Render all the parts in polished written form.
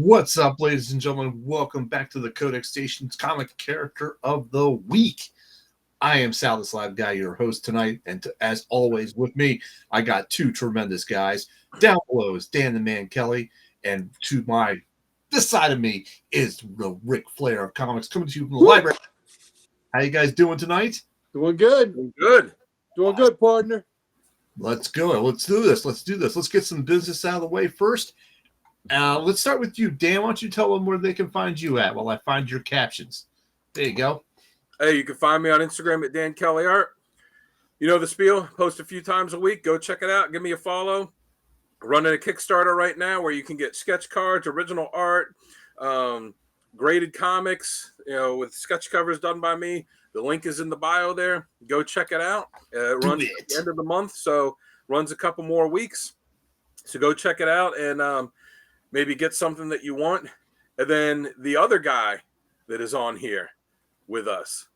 What's up, ladies and gentlemen? Welcome back to the Codex Station's Comic Character of the Week. I am Sal the Slab Guy, your host tonight, and as always with me, I got two tremendous guys. Down below is Dan the Man Kelly, and to this side of me is the Ric Flair of comics, coming to you from the library. How you guys doing tonight? Doing good. Doing good, partner. Let's go. Let's do this. Let's get some business out of the way first. Let's start with you, Dan. Why don't you tell them where they can find you at while I find your captions? There you go. Hey, you can find me on Instagram at Dan Kelly Art. You know the spiel. Post a few times a week. Go check it out. Give me a follow. Running a Kickstarter right now where you can get sketch cards, original art, graded comics, with sketch covers done by me. The link is in the bio there. Go check it out. It runs at the end of the month, so runs a couple more weeks. So go check it out and maybe get something that you want. And then the other guy that is on here with us,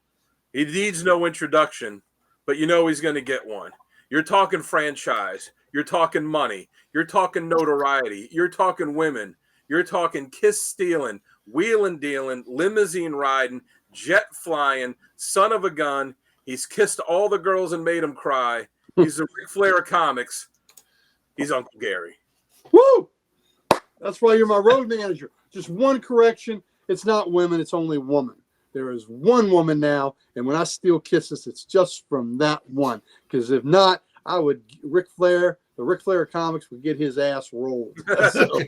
he needs no introduction, but you know he's going to get one. You're talking franchise. You're talking money. You're talking notoriety. You're talking women. You're talking kiss stealing, wheeling dealing, limousine riding, jet flying, son of a gun. He's kissed all the girls and made them cry. He's the Ric Flair of comics. He's Uncle Gary. Woo! That's why you're my road manager. Just one correction. It's not women. It's only woman. There is one woman now, and when I steal kisses, it's just from that one. Because if not, the Ric Flair of comics would get his ass rolled. So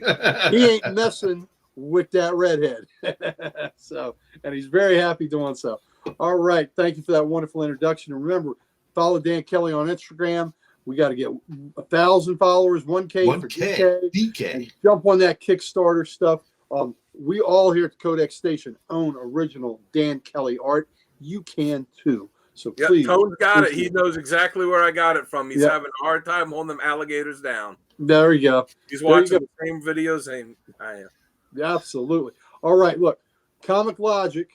he ain't messing with that redhead. And he's very happy doing so. All right. Thank you for that wonderful introduction. And remember, follow Dan Kelly on Instagram. We got to get 1,000 followers, 1K for DK. And jump on that Kickstarter stuff. We all here at the Codex Station own original Dan Kelly art. You can too. So please. Tone's got it. He knows exactly where I got it from. He's having a hard time holding them alligators down. There you go. He's watching the same videos I am. Yeah, absolutely. All right. Look, Comic Logic.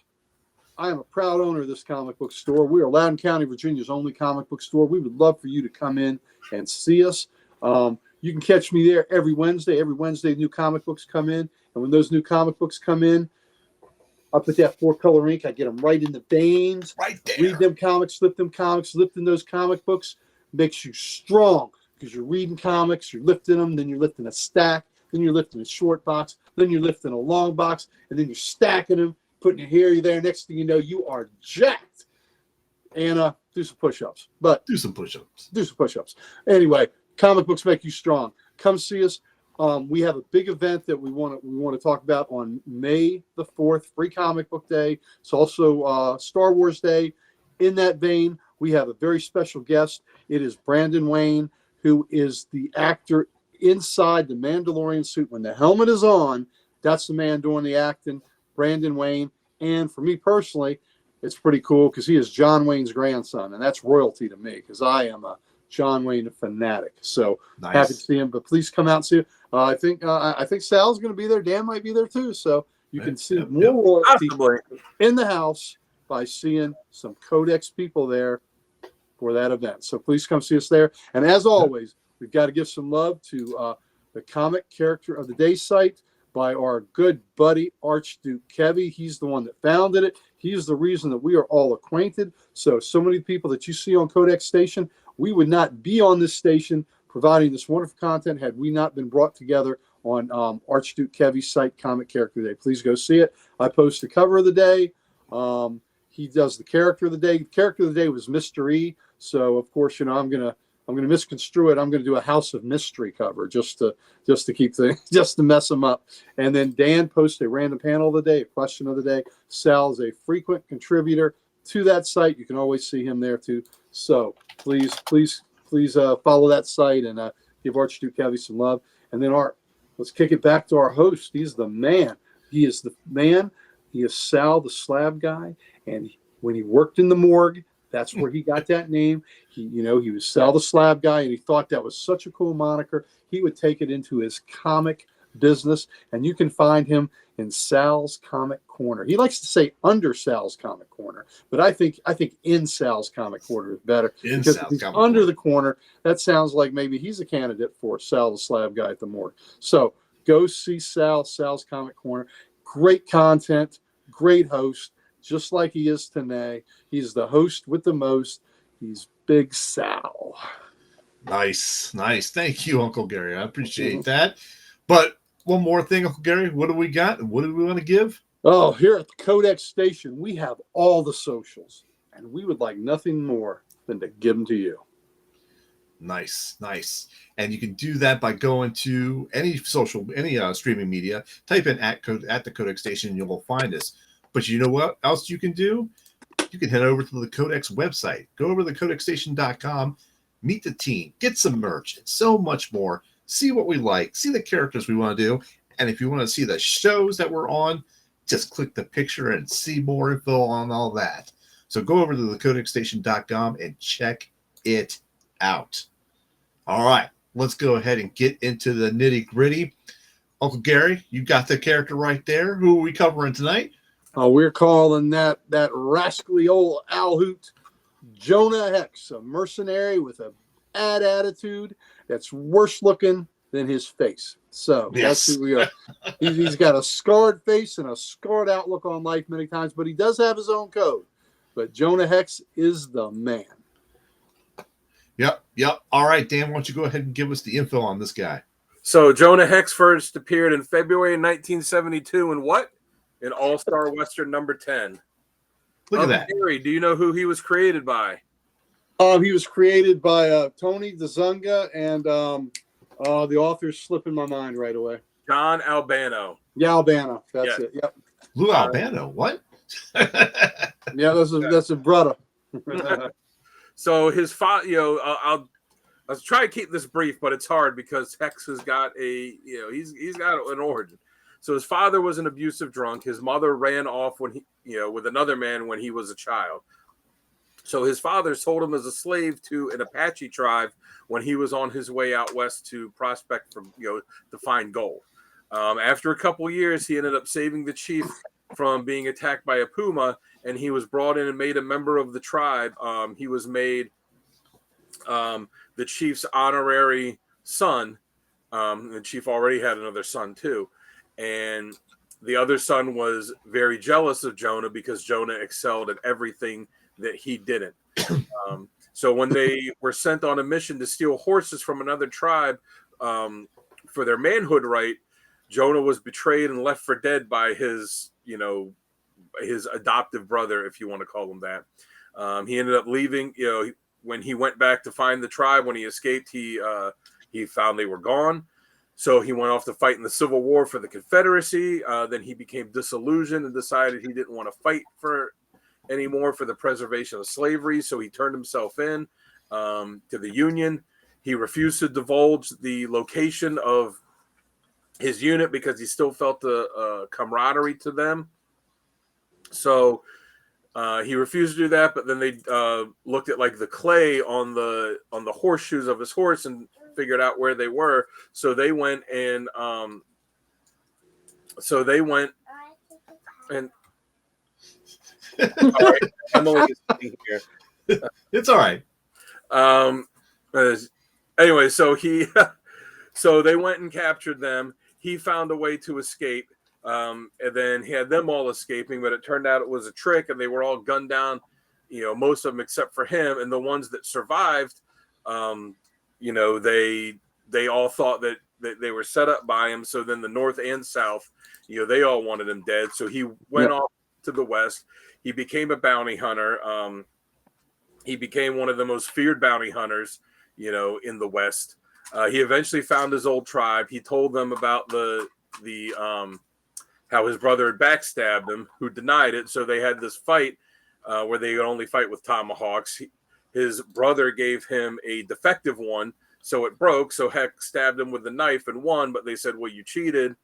I am a proud owner of this comic book store. We are Loudoun County, Virginia's only comic book store. We would love for you to come in and see us. You can catch me there every Wednesday. Every Wednesday, new comic books come in. And when those new comic books come in, I put that 4-color ink. I get them right in the veins. Right there. Read them comics, flip them comics. Lifting those comic books makes you strong because you're reading comics, you're lifting them, then you're lifting a stack, then you're lifting a short box, then you're lifting a long box, and then you're stacking them, putting your hair there. Next thing you know, you are jacked. And do some push-ups. Do some push-ups. Anyway, comic books make you strong. Come see us. We have a big event that we want to talk about on May the 4th, Free Comic Book Day. It's also Star Wars Day. In that vein, we have a very special guest. It is Brandon Wayne, who is the actor inside the Mandalorian suit. When the helmet is on, that's the man doing the acting, Brandon Wayne. And for me personally, it's pretty cool because he is John Wayne's grandson, and that's royalty to me because I am a John Wayne fanatic. So nice. Happy to see him, but please come out and see him. I think Sal's going to be there. Dan might be there too. So you can see more royalty in the house by seeing some Codex people there for that event. So please come see us there. And as always, we've got to give some love to the Comic Character of the Day site by our good buddy Archduke Kevy. He's the one that founded it. He's the reason that we are all acquainted. So many people that you see on Codex Station, we would not be on this station providing this wonderful content had we not been brought together on Archduke Kevy's site, Comic Character of the Day. Please go see it. I post the cover of the day. He does the character of the day. The character of the day was Mr. E. So of course, I'm gonna misconstrue it. I'm gonna do a House of Mystery cover just to keep just to mess them up. And then Dan posts a random panel of the day, a question of the day. Sal's a frequent contributor to that site. You can always see him there too. So please follow that site and give Archduke Kevy some love. And then let's kick it back to our host. He's the man. He is the man. He is Sal the Slab Guy. And when he worked in the morgue, that's where he got that name. He was Sal the Slab Guy, and he thought that was such a cool moniker. He would take it into his comic business, and you can find him in Sal's Comic Corner. He likes to say under Sal's Comic Corner, but I think in Sal's Comic Corner is better. Because if he's under the corner, that sounds like maybe he's a candidate for Sal the Slab Guy at the morgue. So go see Sal's Comic Corner. Great content, great host, just like he is today. He's the host with the most. He's Big Sal. Nice. Thank you, Uncle Gary. I appreciate that. But one more thing, Uncle Gary. What do we got? What do we want to give? Oh, here at the CODEX station, we have all the socials, and we would like nothing more than to give them to you. Nice. And you can do that by going to any streaming media, type in at the CODEX station, and you'll find us. But you know what else you can do? You can head over to the CODEX website. Go over to thecodexstation.com, meet the team, get some merch, and so much more. See what we like, see the characters we want to do. And if you want to see the shows that we're on, just click the picture and see more info on all that. So go over to thecodexstation.com and check it out. All right, let's go ahead and get into the nitty gritty. Uncle Gary, you got the character right there. Who are we covering tonight? We're calling that rascally old owl hoot Jonah Hex, a mercenary with a bad attitude that's worse looking than his face. So yes, that's who we are. He's got a scarred face and a scarred outlook on life many times, but he does have his own code. But Jonah Hex is the man. Yep. All right, Dan, why don't you go ahead and give us the info on this guy? So Jonah Hex first appeared in February 1972 in what? In All-Star Western number 10. Look at that. Gary, do you know who he was created by? He was created by Tony DeZunga, and the author's slipping my mind right away. John Albano. Yeah, Albano. That's it. Yep. Lou Albano. What? Yeah, that's a brother. So his father, I'll try to keep this brief, but it's hard because Hex has got he's got an origin. So his father was an abusive drunk. His mother ran off when with another man when he was a child. So his father sold him as a slave to an Apache tribe when he was on his way out west to prospect for to find gold. After a couple years, he ended up saving the chief from being attacked by a puma, and he was brought in and made a member of the tribe. He was made the chief's honorary son. The chief already had another son too, and the other son was very jealous of Jonah because Jonah excelled at everything that he didn't. So when they were sent on a mission to steal horses from another tribe for their manhood right, Jonah was betrayed and left for dead by his adoptive brother, if you want to call him that. He ended up leaving. When he went back to find the tribe, when he escaped, he found they were gone. So he went off to fight in the Civil War for the Confederacy. Then he became disillusioned and decided he didn't want to fight anymore for the preservation of slavery. So he turned himself in to the Union. He refused to divulge the location of his unit because he still felt the camaraderie to them. So he refused to do that, but then they looked at like the clay on the horseshoes of his horse and figured out where they were. So they went and all right, Emily is sitting here. It's all right. Anyway, so they went and captured them. He found a way to escape. And then he had them all escaping, but it turned out it was a trick, and they were all gunned down, most of them except for him. And the ones that survived, they all thought that they were set up by him. So then the North and South, they all wanted him dead. So he went off to the West. He became a bounty hunter. He became one of the most feared bounty hunters, in the West. He eventually found his old tribe. He told them about the how his brother had backstabbed him, who denied it. So they had this fight where they could only fight with tomahawks. His brother gave him a defective one, so it broke. So Hex stabbed him with the knife and won, but they said, well, you cheated.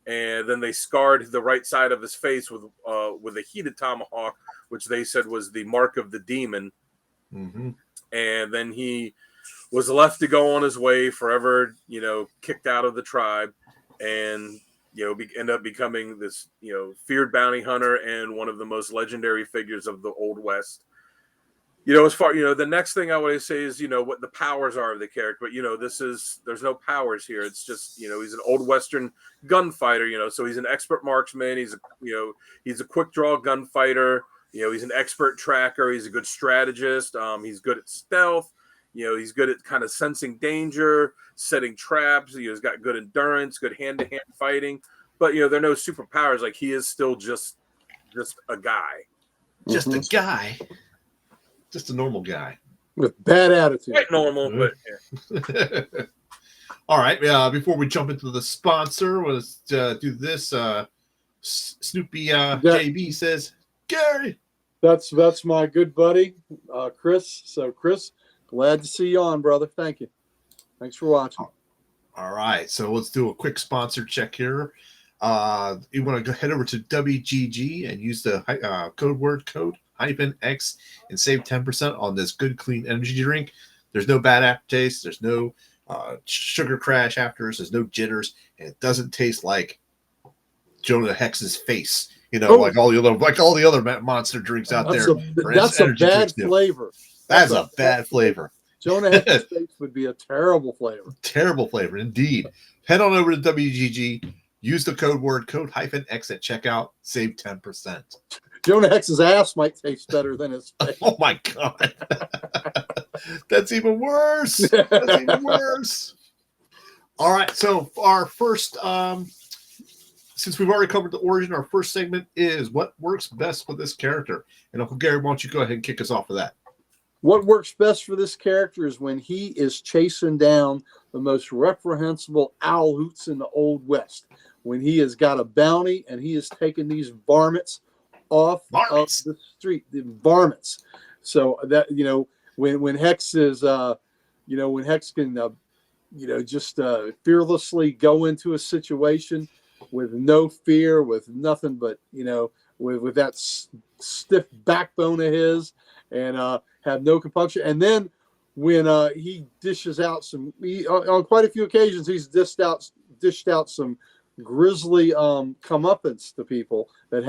And then they scarred the right side of his face with a heated tomahawk, which they said was the mark of the demon. Mm-hmm. And then he was left to go on his way forever, kicked out of the tribe, and end up becoming this, feared bounty hunter and one of the most legendary figures of the Old West. As far, the next thing I would say is, what the powers are of the character. But, there's no powers here. It's just, he's an old Western gunfighter, so he's an expert marksman. He's a quick draw gunfighter. He's an expert tracker. He's a good strategist. He's good at stealth. He's good at kind of sensing danger, setting traps. He's got good endurance, good hand-to-hand fighting. But, there are no superpowers. Like, he is still just a guy. Just a guy. Just a normal guy with bad attitude. Quite normal, but yeah. All right. Before we jump into the sponsor, let's do this. Snoopy JB says, Gary. That's my good buddy, Chris. So, Chris, glad to see you on, brother. Thank you. Thanks for watching. All right. So let's do a quick sponsor check here. You want to go head over to WGG and use the code -X and save 10% on this good, clean energy drink. There's no bad aftertaste. There's no sugar crash after. There's no jitters, and it doesn't taste like Jonah Hex's face. Like all the other monster drinks out there. That's a bad flavor. That's a bad flavor. Jonah Hex's face would be a terrible flavor. Terrible flavor, indeed. Head on over to WGG. Use the code -X at checkout. Save 10%. Jonah Hex's ass might taste better than his face. Oh my God. That's even worse. That's even worse. All right. So our first, since we've already covered the origin, our first segment is what works best for this character. And Uncle Gary, why don't you go ahead and kick us off with that? What works best for this character is when he is chasing down the most reprehensible owl hoots in the Old West. When he has got a bounty and he is taking these varmints off of the street, the varmints. So that, when Hex is, when Hex can, just fearlessly go into a situation with no fear, with nothing but, with that stiff backbone of his, and have no compunction. And then when he dishes out on quite a few occasions, he's dished out some grisly comeuppance to people that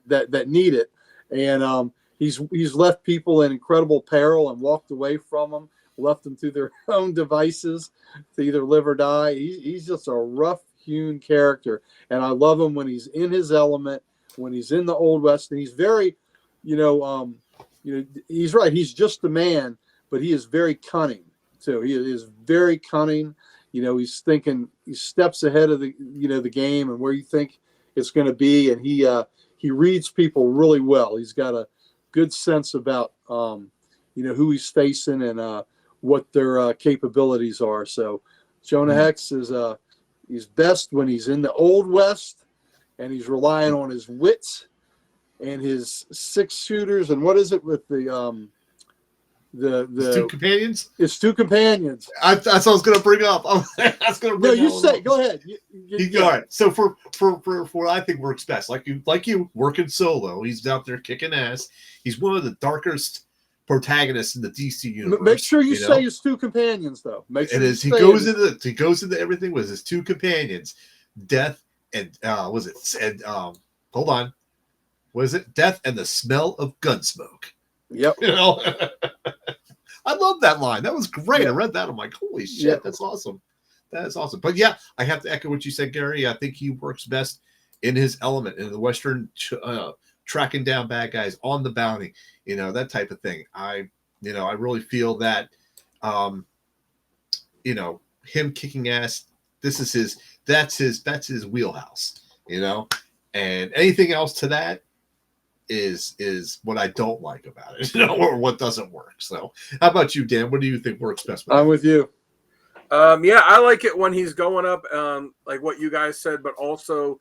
that need it, and he's left people in incredible peril and walked away from them, left them to their own devices to either live or die. He's just a rough-hewn character, and I love him when he's in his element, when he's in the Old West, and he's very, he's right. He's just a man, but he is very cunning too. He is very cunning. He's thinking, he steps ahead of the game and where you think it's going to be. And he reads people really well. He's got a good sense about, who he's facing and what their capabilities are. So Jonah Hex is, he's best when he's in the Old West and he's relying on his wits and his 6-shooters. And what is it with the two companions? It's two companions. That's what I was going to bring up. No, you say. Go ahead. All right. So for what I think works best, like you working solo, he's out there kicking ass. He's one of the darkest protagonists in the DC universe. Make sure you say his two companions, though. Make sure it is. He goes into everything with his two companions, Death and hold on, was it Death and the Smell of Gunsmoke? Yep. I love that line. That was great. Yeah. I read that. I'm like, holy shit, that's awesome. That is awesome. But yeah, I have to echo what you said, Gary. I think he works best in his element, in the Western, tracking down bad guys on the bounty, that type of thing. I really feel that, him kicking ass, that's his wheelhouse, and anything else to that is what I don't like about it, or what doesn't work. So how about you, Dan? What do you think works best? I'm with you. Yeah, I like it when he's going up, like what you guys said, but also,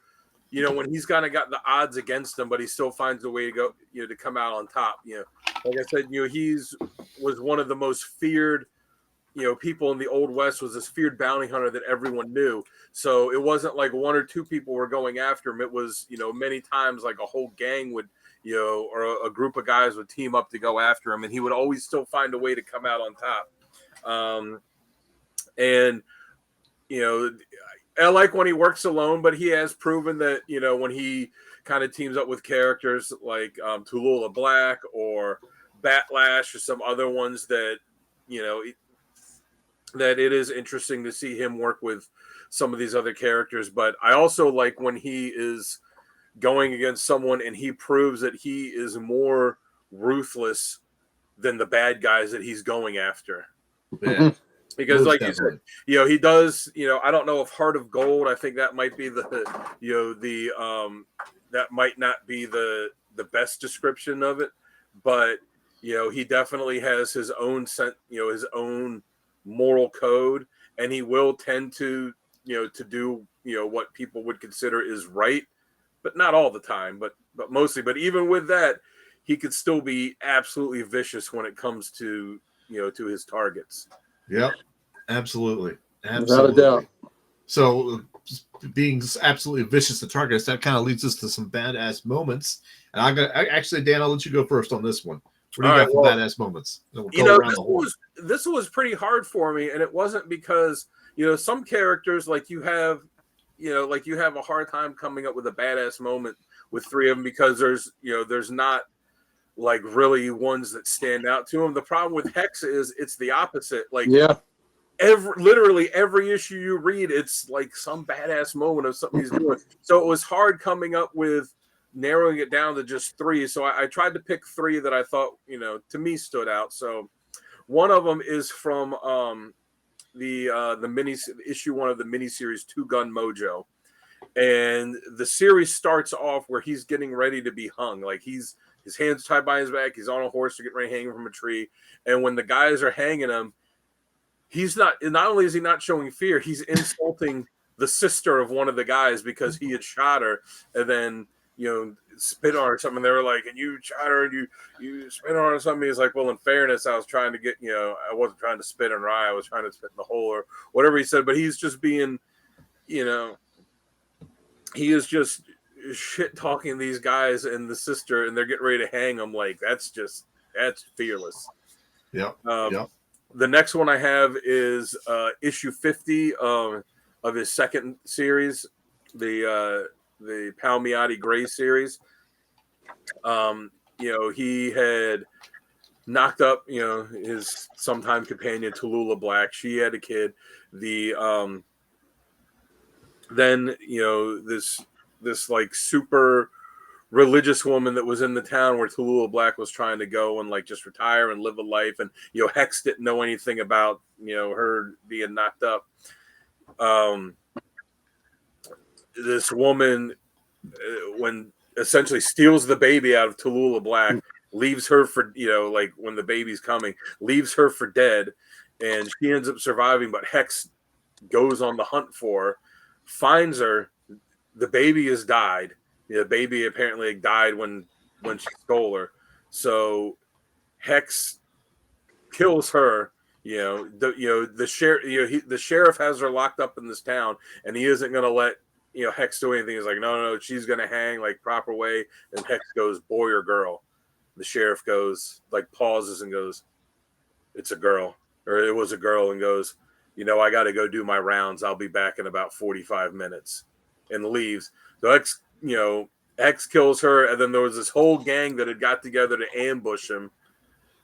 when he's kind of got the odds against him, but he still finds a way to go, to come out on top. Like I said, was one of the most feared, people in the Old West, was this feared bounty hunter that everyone knew. So it wasn't like one or two people were going after him. It was, many times like a whole gang would, or a group of guys would team up to go after him, and he would always still find a way to come out on top. And I like when he works alone, but he has proven that, when he kind of teams up with characters like Tallulah Black or Batlash or some other ones that, that it is interesting to see him work with some of these other characters. But I also like when he is going against someone and he proves that he is more ruthless than the bad guys that he's going after. Yeah. Because, Most like definitely. you said, he does, I don't know if Heart of Gold, I think that might be that might not be the best description of it, but, he definitely has his own his own moral code, and he will tend to, to do, what people would consider is right, but not all the time, but mostly. But even with that, he could still be absolutely vicious when it comes to, to his targets. Yep. Absolutely. Without a doubt. So being absolutely vicious to targets, that kind of leads us to some badass moments. And actually, Dan, I'll let you go first on this one. What do you got for badass moments? We'll this was pretty hard for me, and it wasn't because, some characters, like you have a hard time coming up with a badass moment with three of them, because there's not like really ones that stand out to them. The problem with Hex is it's the opposite. Like, literally every issue you read, it's like some badass moment of something he's doing. So it was hard coming up with narrowing it down to just three. So I tried to pick three that I thought, to me stood out. So one of them is from the mini issue one of the miniseries Two Gun Mojo, and the series starts off where he's getting ready to be hung. Like, his hands tied by his back, he's on a horse to get ready to hang from a tree, and when the guys are hanging him, he's not only is he not showing fear, he's insulting the sister of one of the guys because he had shot her and then, spit on her or something. They were like, and you shot her and you spit on her or something. He's like, well, in fairness, I was trying to get, I wasn't trying to spit in her eye. I was trying to spit in the hole or whatever he said. But he's just being, he is just shit talking these guys and the sister, and they're getting ready to hang him. Like, that's fearless. Yeah. The next one I have is issue 50 of his second series, the Palmiotti Gray series. He had knocked up, his sometime companion Tallulah Black. She had a kid. Then this like super religious woman that was in the town where Tallulah Black was trying to go and like just retire and live a life, and Hex didn't know anything about her being knocked up. This woman when essentially steals the baby out of Tallulah Black, leaves her for like when the baby's coming, leaves her for dead, and she ends up surviving, but Hex goes on the hunt for her, finds her. The baby has died. The baby apparently died when she stole her. So Hex kills her. The sheriff. The sheriff has her locked up in this town, and he isn't going to let Hex do anything. He's like, no, she's going to hang like proper way. And Hex goes, boy or girl. The sheriff goes, like, pauses and goes, it's a girl, or it was a girl, and goes, I got to go do my rounds. I'll be back in about 45 minutes, and leaves. So Hex kills her, and then there was this whole gang that had got together to ambush him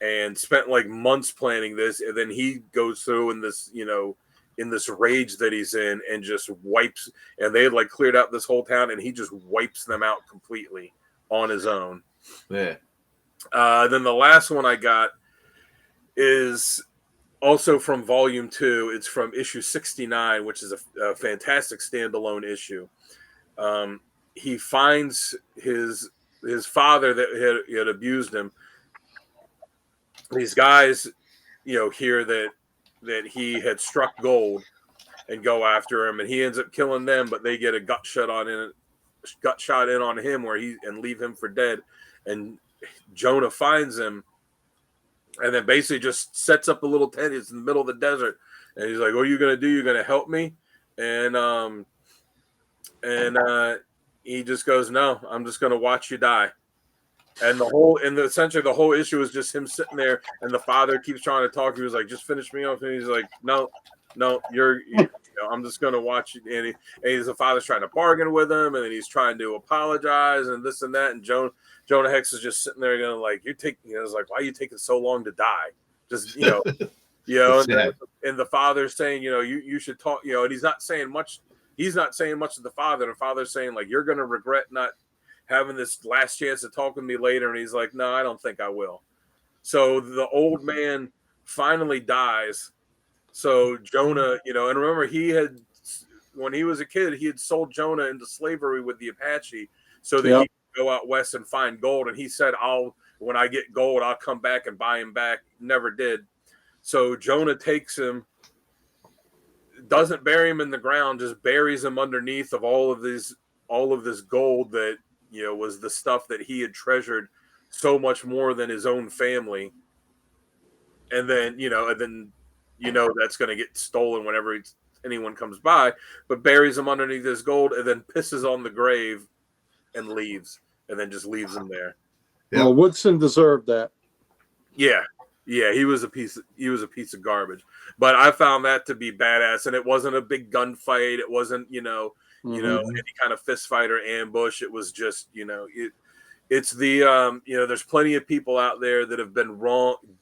and spent like months planning this, and then he goes through in this rage that he's in and just wipes, and they had like cleared out this whole town, and he just wipes them out completely on his own. Yeah. Then the last one I got is also from volume 2. It's from issue 69, which is a fantastic standalone issue. He finds his father that had abused him. These guys, hear that he had struck gold and go after him, and he ends up killing them, but they get a gut shot in on him and leave him for dead. And Jonah finds him and then basically just sets up a little tent. It's in the middle of the desert, and he's like, what are you going to do? You're going to help me? And he just goes, no, I'm just going to watch you die. And essentially the whole issue is just him sitting there, and the father keeps trying to talk. He was like, just finish me off. And he's like, no, I'm just going to watch you. And the father's trying to bargain with him, and then he's trying to apologize and this and that. And Jonah Hex is just sitting there going like, it's like, why are you taking so long to die? Just, and the father's saying, you should talk, and he's not saying much. He's not saying much to the father. The father's saying like, you're going to regret not having this last chance to talk with me later. And he's like, no, I don't think I will. So the old man finally dies. So Jonah, and remember when he was a kid, he had sold Jonah into slavery with the Apache so that he could go out west and find gold. And he said, when I get gold, I'll come back and buy him back. Never did. So Jonah takes him, doesn't bury him in the ground, just buries him underneath of all of this gold that, was the stuff that he had treasured so much more than his own family. And then, that's going to get stolen whenever anyone comes by, but buries him underneath this gold and then pisses on the grave and leaves, and then just leaves him there. Yeah. Well, Woodson deserved that. Yeah. Yeah, he was a piece of garbage. But I found that to be badass, and it wasn't a big gunfight. It wasn't, any kind of fist fight or ambush. It was just, it's the there's plenty of people out there that have been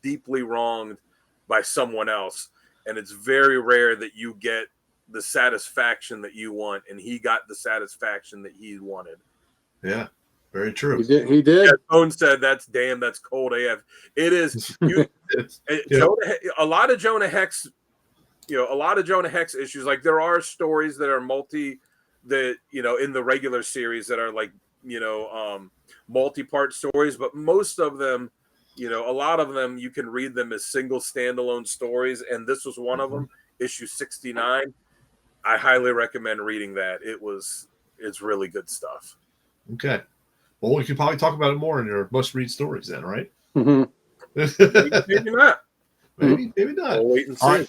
deeply wronged by someone else, and it's very rare that you get the satisfaction that you want, and he got the satisfaction that he wanted. Yeah. Very true. He did. Yeah, Tone said that's cold AF. It is. A lot of Jonah Hex, issues. Like there are stories that are in the regular series that are like, multi-part stories, but most of them, a lot of them you can read them as single standalone stories, and this was one of them, issue 69. I highly recommend reading that. It's really good stuff. Okay. Well, we could probably talk about it more in your must-read stories then, right? Mm-hmm. Maybe not. Maybe not. We'll wait and see. All right.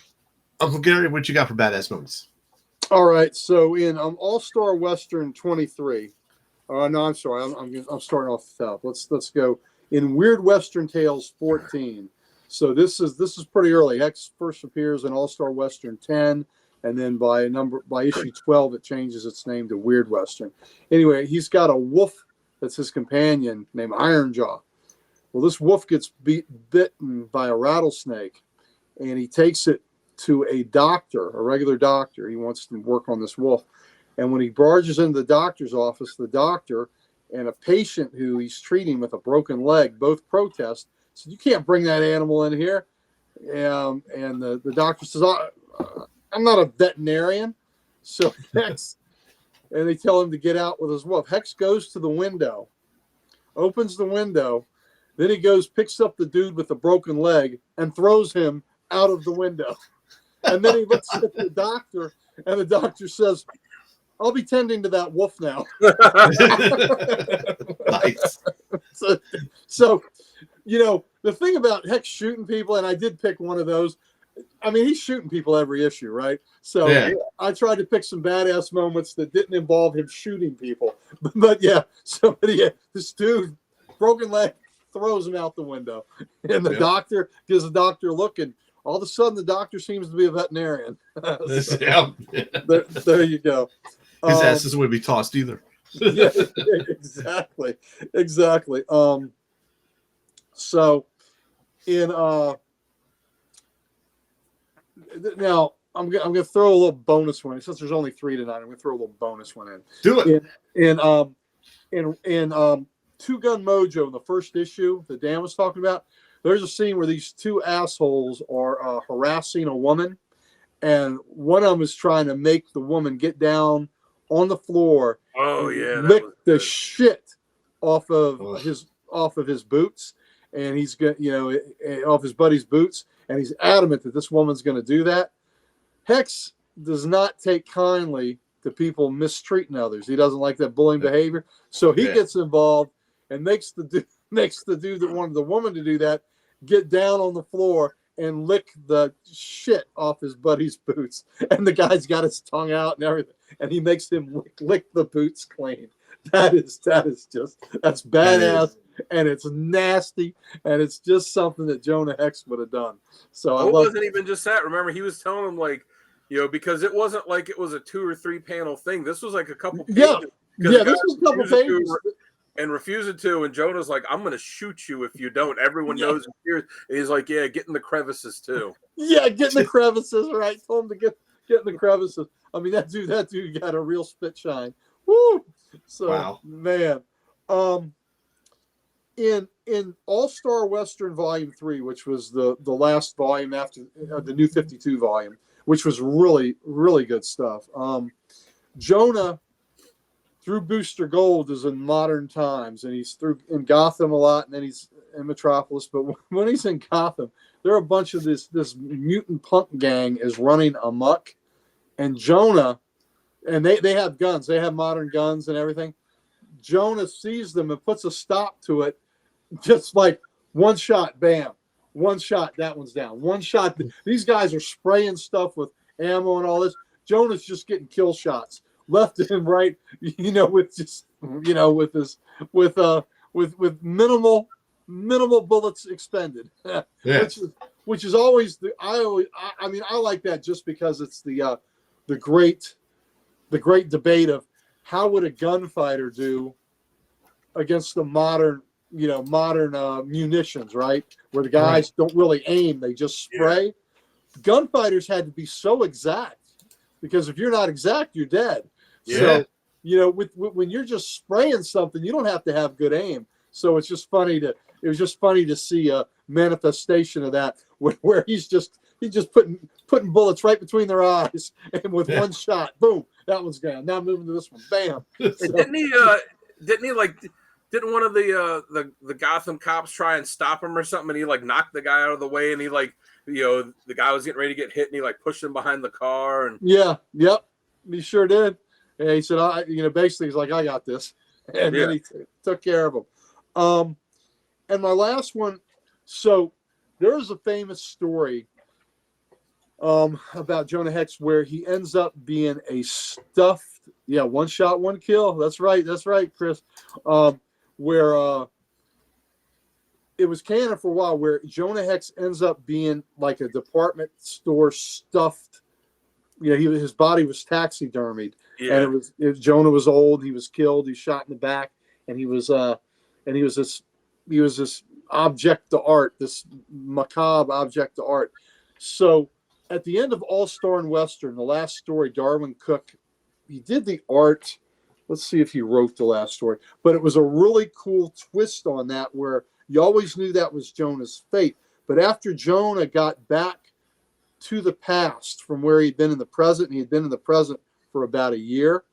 Uncle Gary, what you got for badass moments? All right. So in All-Star Western 23, no, I'm sorry. I'm starting off the top. Let's go in Weird Western Tales 14. So this is pretty early. Hex first appears in All-Star Western 10. And then by issue 12, it changes its name to Weird Western. Anyway, he's got a wolf that's his companion named Ironjaw. Well, this wolf gets bitten by a rattlesnake, and he takes it to a regular doctor. He wants to work on this wolf. And when he barges into the doctor's office, the doctor and a patient who he's treating with a broken leg both protest. Said, "You can't bring that animal in here." And the doctor says, "I'm not a veterinarian." So Hex, and they tell him to get out with his wolf. Hex goes to the window, opens the window, then he goes, picks up the dude with the broken leg and throws him out of the window. And then he looks at the doctor, and the doctor says, "I'll be tending to that wolf now." Nice. So, the thing about Hex shooting people, and I did pick one of those, I mean, he's shooting people every issue, right? So I tried to pick some badass moments that didn't involve him shooting people. But this dude, broken leg, throws him out the window. And the doctor gives the doctor a look, and all of a sudden the doctor seems to be a veterinarian. So, there you go. His ass doesn't want to be tossed either. Yeah, exactly. So in now I'm gonna throw a little bonus one since there's only 3 tonight. I'm gonna throw a little bonus one in. Do it. In Two Gun Mojo, in the first issue that Dan was talking about, there's a scene where these two assholes are harassing a woman, and one of them is trying to make the woman get down on the floor. Oh yeah, lick the shit off of his boots, and he's got off his buddy's boots, and he's adamant that this woman's going to do that. Hex does not take kindly to people mistreating others. He doesn't like that bullying behavior, so he gets involved and makes the dude that wanted the woman to do that get down on the floor and lick the shit off his buddy's boots. And the guy's got his tongue out and everything, and he makes him lick the boots clean. That's badass, and it's nasty, and it's just something that Jonah Hex would have done. So it wasn't even just that. Remember, he was telling him because it wasn't like it was a 2 or 3 panel thing. This was like a couple pages. Yeah, this was a couple pages. and refusing to. And Jonah's like, I'm going to shoot you if you don't. Everyone knows. And he's like, yeah, get in the crevices too. Yeah, get in the crevices, right? Told him to get in the crevices. I mean, that dude got a real spit shine. Woo! So, wow. Man. In All-Star Western Volume 3, which was the last volume after the New 52 volume, which was really, really good stuff. Jonah, through Booster Gold, is in modern times, and he's in Gotham a lot, and then he's in Metropolis. But when he's in Gotham, there are a bunch of this mutant punk gang is running amok, and Jonah, and they have guns. They have modern guns and everything. Jonah sees them and puts a stop to it. Just like one shot, bam. One shot, that one's down. One shot. These guys are spraying stuff with ammo and all this. Jonah's just getting kill shots left and right, with just, with minimal bullets expended. Yeah. Which is always I like that just because it's the great debate of how would a gunfighter do against the modern munitions, right? Where the guys don't really aim, they just spray. Yeah. Gunfighters had to be so exact because if you're not exact, you're dead. Yeah. So, when you're just spraying something, you don't have to have good aim. So it was just funny to see a manifestation of that where he's just putting bullets right between their eyes, and with one shot, boom, that one's gone. Now moving to this one, bam. So, Didn't one of the Gotham cops try and stop him or something, and he knocked the guy out of the way, and he the guy was getting ready to get hit, and he pushed him behind the car, and he sure did. And he said, basically he's like, I got this, and then he took care of him. And my last one, so there's a famous story about Jonah Hex where he ends up being a stuffed, one shot, one kill. That's right, Chris. Where it was canon for a while, where Jonah Hex ends up being like a department store stuffed. His body was taxidermied, and Jonah was old. He was killed. He shot in the back, and he was this object to art, this macabre object to art. So at the end of All-Star and Western, the last story, Darwin Cook, he did the art. Let's see if he wrote the last story. But it was a really cool twist on that where you always knew that was Jonah's fate. But after Jonah got back to the past from where he'd been in the present, and he had been in the present for about a year,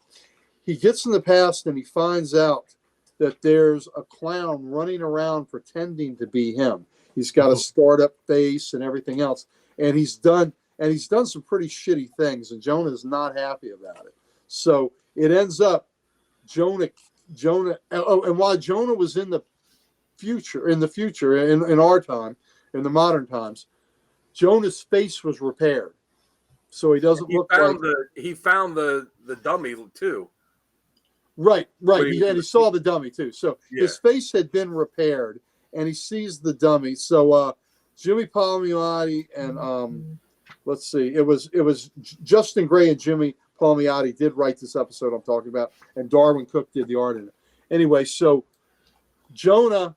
he gets in the past and he finds out that there's a clown running around pretending to be him. He's got a startup face and everything else. And he's done some pretty shitty things, and Jonah is not happy about it. So it ends up Jonah, and while Jonah was in the future, in our time, in the modern times, Jonah's face was repaired, so he doesn't look like. He found the dummy too. Right. He saw the dummy too. So his face had been repaired, and he sees the dummy. So Jimmy Palmiotti and let's see, it was Justin Gray and Jimmy Palmiotti did write this episode I'm talking about, and Darwin Cook did the art in it. Anyway, so Jonah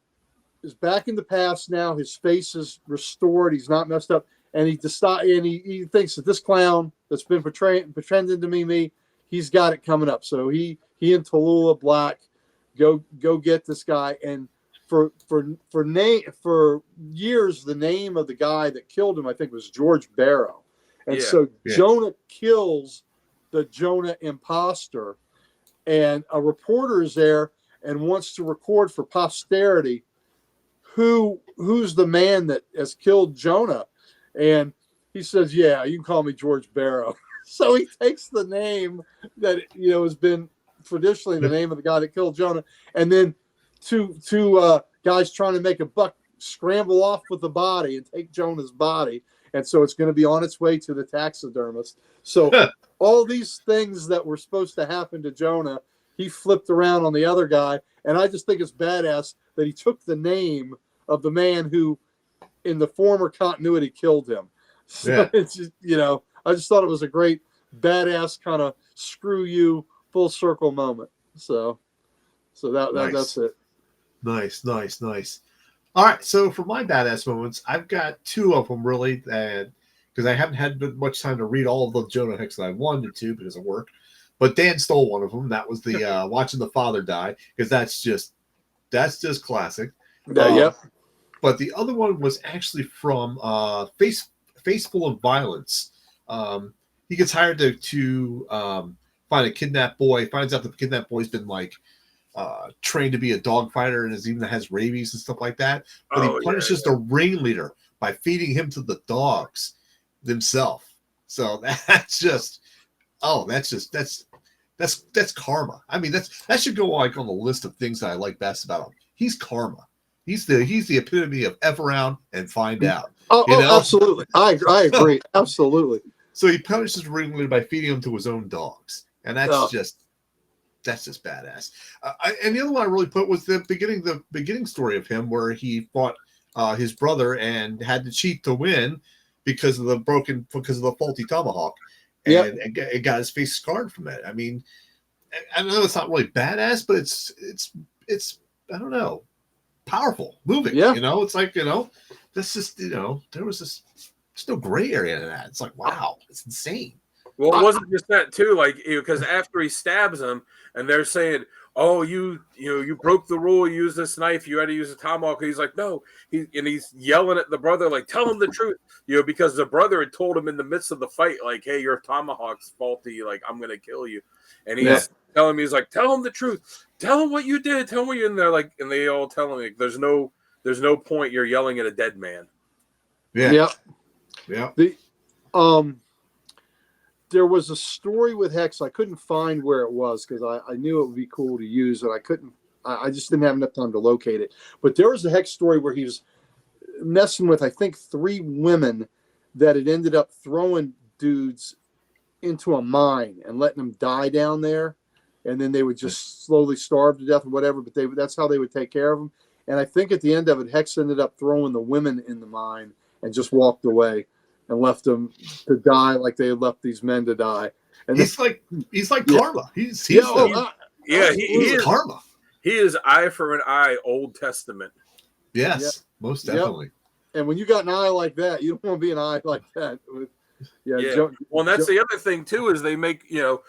is back in the past now. His face is restored. He's not messed up, and he thinks that this clown that's been pretending to me, he's got it coming up. So he and Tallulah Black go get this guy, and for years the name of the guy that killed him, I think, was George Barrow, and Jonah kills the Jonah imposter, and a reporter is there and wants to record for posterity who's the man that has killed Jonah, and he says, "Yeah, you can call me George Barrow." So he takes the name that has been traditionally the name of the guy that killed Jonah, and then two guys trying to make a buck scramble off with the body and take Jonah's body, and so it's going to be on its way to the taxidermist. So all these things that were supposed to happen to Jonah, he flipped around on the other guy, and I just think it's badass that he took the name of the man who, in the former continuity, killed him. So it's just, I just thought it was a great badass kind of screw you full circle moment. So So that's it. Nice. All right, so for my badass moments, I've got two of them really, because I haven't had much time to read all of the Jonah Hex that I wanted to because of work. But Dan stole one of them. That was the watching the father die, because that's just classic. Yep. But the other one was actually from Faceful of Violence. He gets hired to find a kidnapped boy. Finds out the kidnapped boy's been trained to be a dog fighter and even has rabies and stuff like that. But he punishes the ringleader by feeding him to the dogs themselves. So that's karma. I mean, that should go on the list of things that I like best about him. He's karma. He's the epitome of F around and find out. Absolutely. I agree. Absolutely. So he punishes the ringleader by feeding him to his own dogs, and that's just badass. And the other one I really put was the beginning story of him, where he fought his brother and had to cheat to win because of the faulty tomahawk, and got his face scarred from it. I mean, I know it's not really badass, but it's I don't know, powerful, moving. Yeah. It's that's just there was there's no gray area in that. It's like, wow, it's insane. Well, it wasn't just that too, because after he stabs him, and they're saying, "Oh, you broke the rule. You used this knife. You had to use a tomahawk." He's like, "No," he's yelling at the brother, like, "Tell him the truth," because the brother had told him in the midst of the fight, like, "Hey, your tomahawk's faulty. Like, I'm gonna kill you," and he's telling me, he's like, "Tell him the truth. Tell him what you did. Tell him what you." And they're like, and they all tell him, like, "There's no point. You're yelling at a dead man." Yeah. There was a story with Hex. I couldn't find where it was because I knew it would be cool to use, and I just didn't have enough time to locate it. But there was a Hex story where he was messing with, I think, 3 women that had ended up throwing dudes into a mine and letting them die down there, and then they would just slowly starve to death or whatever. But that's how they would take care of them. And I think at the end of it, Hex ended up throwing the women in the mine and just walked away and left them to die like they had left these men to die. And he's like karma. He is karma. He is eye for an eye, Old Testament. Yes, most definitely. And when you got an eye like that, you don't want to be an eye like that. Well, that's the other thing too, is they make the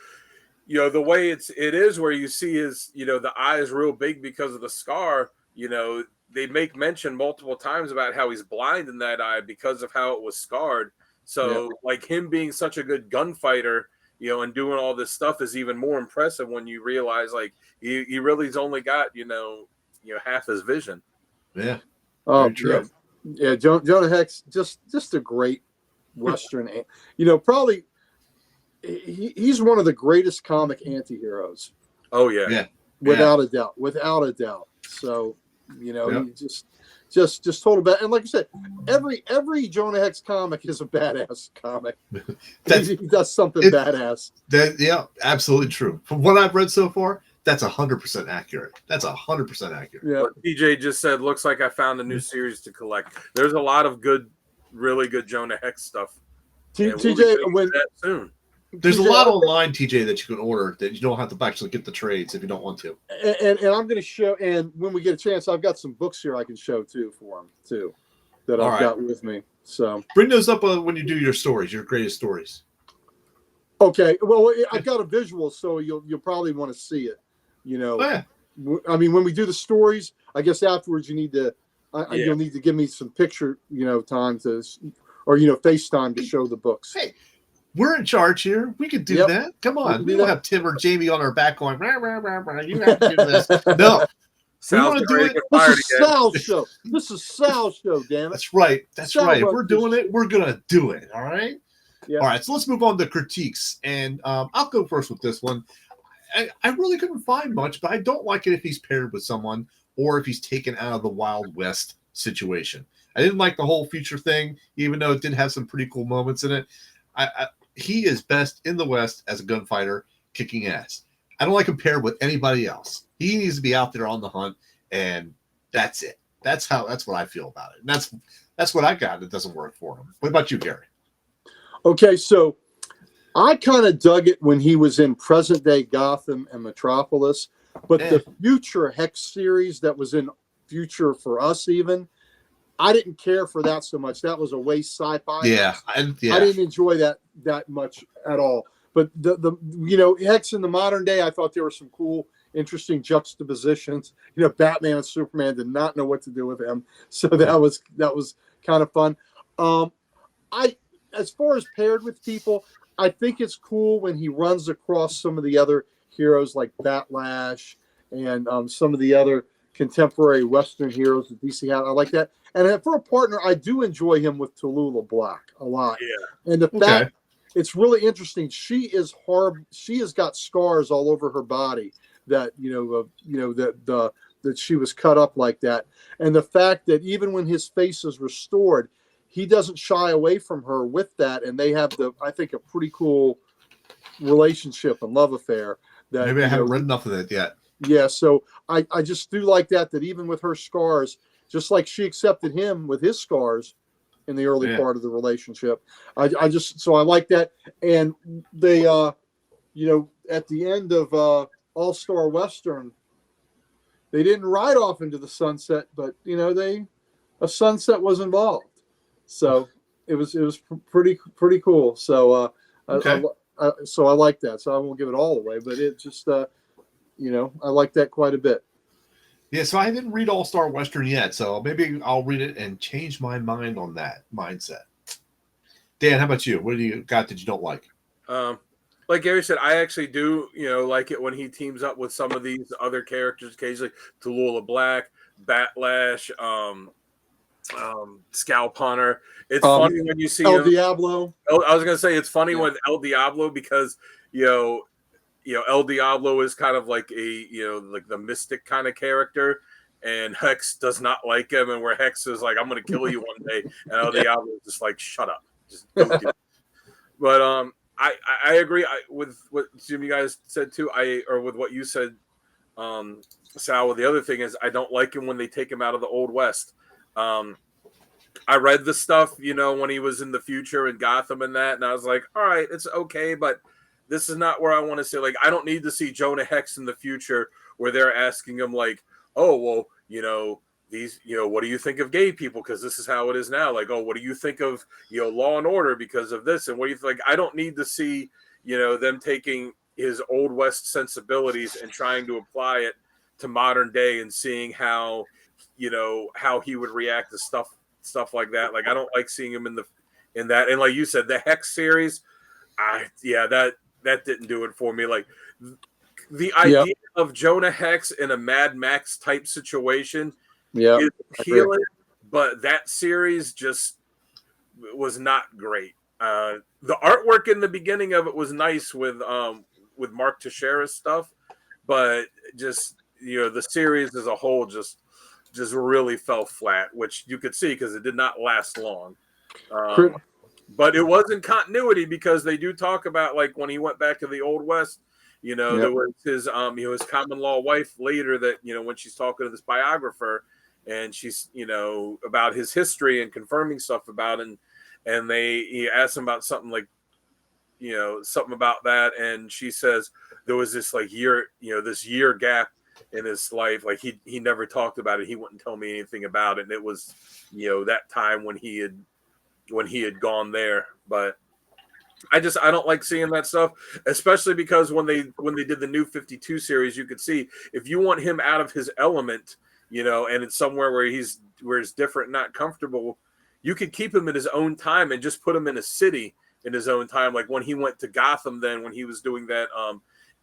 way it is where you see his the eye is real big because of the scar. They make mention multiple times about how he's blind in that eye because of how it was scarred. So like him being such a good gunfighter, and doing all this stuff is even more impressive when you realize like he really's only got, half his vision. Yeah. Oh, true. Yeah. Jonah Hex, just a great Western, probably he's one of the greatest comic anti-heroes. Oh yeah. Without a doubt. So, he just total bad. And like I said, every Jonah Hex comic is a badass comic. He does something badass. Absolutely true. From what I've read so far, that's 100% accurate. That's 100% accurate. Yeah. What TJ just said, looks like I found a new series to collect. There's a lot of really good Jonah Hex stuff. TJ, when that soon. There's a lot online, TJ, that you can order that you don't have to actually get the trades if you don't want to. And I'm going to show, and when we get a chance, I've got some books here I can show for him too, that I've got with me. So bring those up when you do your stories, your greatest stories. Okay, well, I've got a visual, so you'll probably want to see it. I mean, when we do the stories, I guess afterwards you need to, you'll need to give me some picture, time to, or FaceTime to show the books. Hey. We're in charge here. We could do that. Come on. We don't have Tim or Jamie on our back going, rah, rah, rah, rah. You have to do this. No. We want to do it. This is Sal's show. This is Sal's show, damn it. That's right. That's right. If we're doing it, we're going to do it. All right? Yeah. All right. So let's move on to critiques. And I'll go first with this one. I really couldn't find much, but I don't like it if he's paired with someone or if he's taken out of the Wild West situation. I didn't like the whole future thing, even though it did have some pretty cool moments in it. He is best in the West as a gunfighter, kicking ass. I don't like him paired with anybody else. He needs to be out there on the hunt, and that's it. That's what I feel about it. And that's what I got. It doesn't work for him. What about you, Gary? Okay, so I kind of dug it when he was in present day Gotham and Metropolis, But the future Hex series that was in Future for Us, even, I didn't care for that so much. That was a waste sci-fi. Yeah, I didn't enjoy that much at all. But the Hex in the modern day, I thought there were some cool, interesting juxtapositions. Batman and Superman did not know what to do with him, so that was kind of fun. As far as paired with people, I think it's cool when he runs across some of the other heroes like Batlash and some of the other contemporary Western heroes that DC had. I like that. And for a partner, I do enjoy him with Tallulah Black a lot. Yeah. And the fact, it's really interesting. She is hard. She has got scars all over her body that that she was cut up like that. And the fact that even when his face is restored, he doesn't shy away from her with that, and they have I think a pretty cool relationship and love affair. That maybe I haven't read enough of it yet. Yeah, so I just do like that even with her scars, just like she accepted him with his scars in the early part of the relationship. I like that. And they at the end of All-Star Western, they didn't ride off into the sunset, but a sunset was involved. So it was pretty cool. So so I like that. So I won't give it all away, but it just I like that quite a bit. Yeah, so I didn't read All-Star Western yet, so maybe I'll read it and change my mind on that mindset. Dan, how about you? What do you got that you don't like? Like Gary said, I actually do, like it when he teams up with some of these other characters occasionally. Tallulah Black, Batlash, Scalp Hunter. It's funny when you see El Diablo. I was gonna say it's funny when El Diablo, because El Diablo is kind of like like the mystic kind of character, and Hex does not like him, and where Hex is like, I'm gonna kill you one day, and El Diablo is just like, shut up, just don't do it. But I agree with what some of you guys said too. Or with what you said, Sal. Well, the other thing is I don't like him when they take him out of the Old West. I read the stuff, when he was in the future in Gotham and that, and I was like, all right, it's okay, but this is not where I want to see. Like, I don't need to see Jonah Hex in the future where they're asking him like, oh, well, these, what do you think of gay people? Because this is how it is now. Like, oh, what do you think of, Law and Order because of this? And what do you think? Like, I don't need to see, them taking his Old West sensibilities and trying to apply it to modern day and seeing how, how he would react to stuff like that. Like, I don't like seeing him in that. And like you said, the Hex series, that didn't do it for me. Like, the idea of Jonah Hex in a Mad Max type situation is appealing, but that series just was not great. The artwork in the beginning of it was nice with Mark Teixeira's stuff, but just the series as a whole just really fell flat, which you could see because it did not last long. But it was in continuity because they do talk about, like, when he went back to the Old West, there was his his common law wife later that, when she's talking to this biographer and she's, about his history and confirming stuff about it, and he asked him about something like, something about that, and she says there was this like year, this year gap in his life, like he never talked about it. He wouldn't tell me anything about it, and it was, that time when he had gone there. But I don't like seeing that stuff, especially because when they did the New 52 series, you could see if you want him out of his element, and it's somewhere where he's different, not comfortable, you could keep him in his own time and just put him in a city in his own time. Like when he went to Gotham, then when he was doing that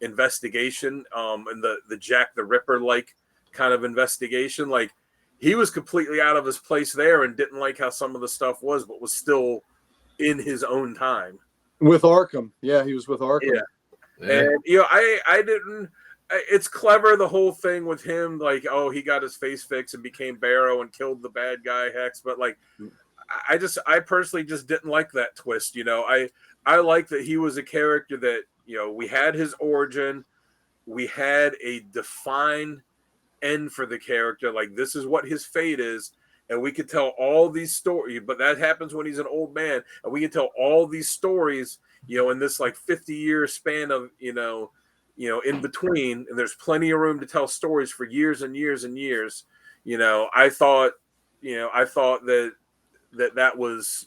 investigation and the Jack the Ripper like kind of investigation, like he was completely out of his place there and didn't like how some of the stuff was, but was still in his own time. With Arkham. Yeah, he was with Arkham. Yeah. And, I didn't, it's clever, the whole thing with him, like, oh, he got his face fixed and became Barrow and killed the bad guy Hex. But like, I personally just didn't like that twist. I like that he was a character that, we had his origin. We had a defined end for the character. Like, this is what his fate is. And we could tell all these stories, but that happens when he's an old man. And we can tell all these stories, in this like 50-year span of, in between, and there's plenty of room to tell stories for years and years and years. I thought that was,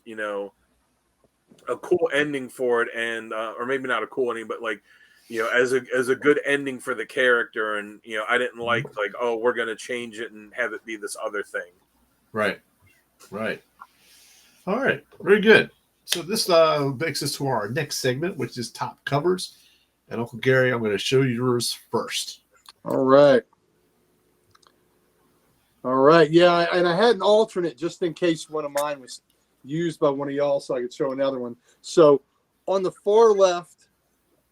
a cool ending for it, and or maybe not a cool ending, but like, as a good ending for the character. And I didn't like, oh, we're gonna change it and have it be this other thing. Right. All right, very good. So this takes us to our next segment, which is top covers. And Uncle Gary, I'm going to show you yours first. All right. Yeah, and I had an alternate just in case one of mine was used by one of y'all, so I could show another one. So on the far left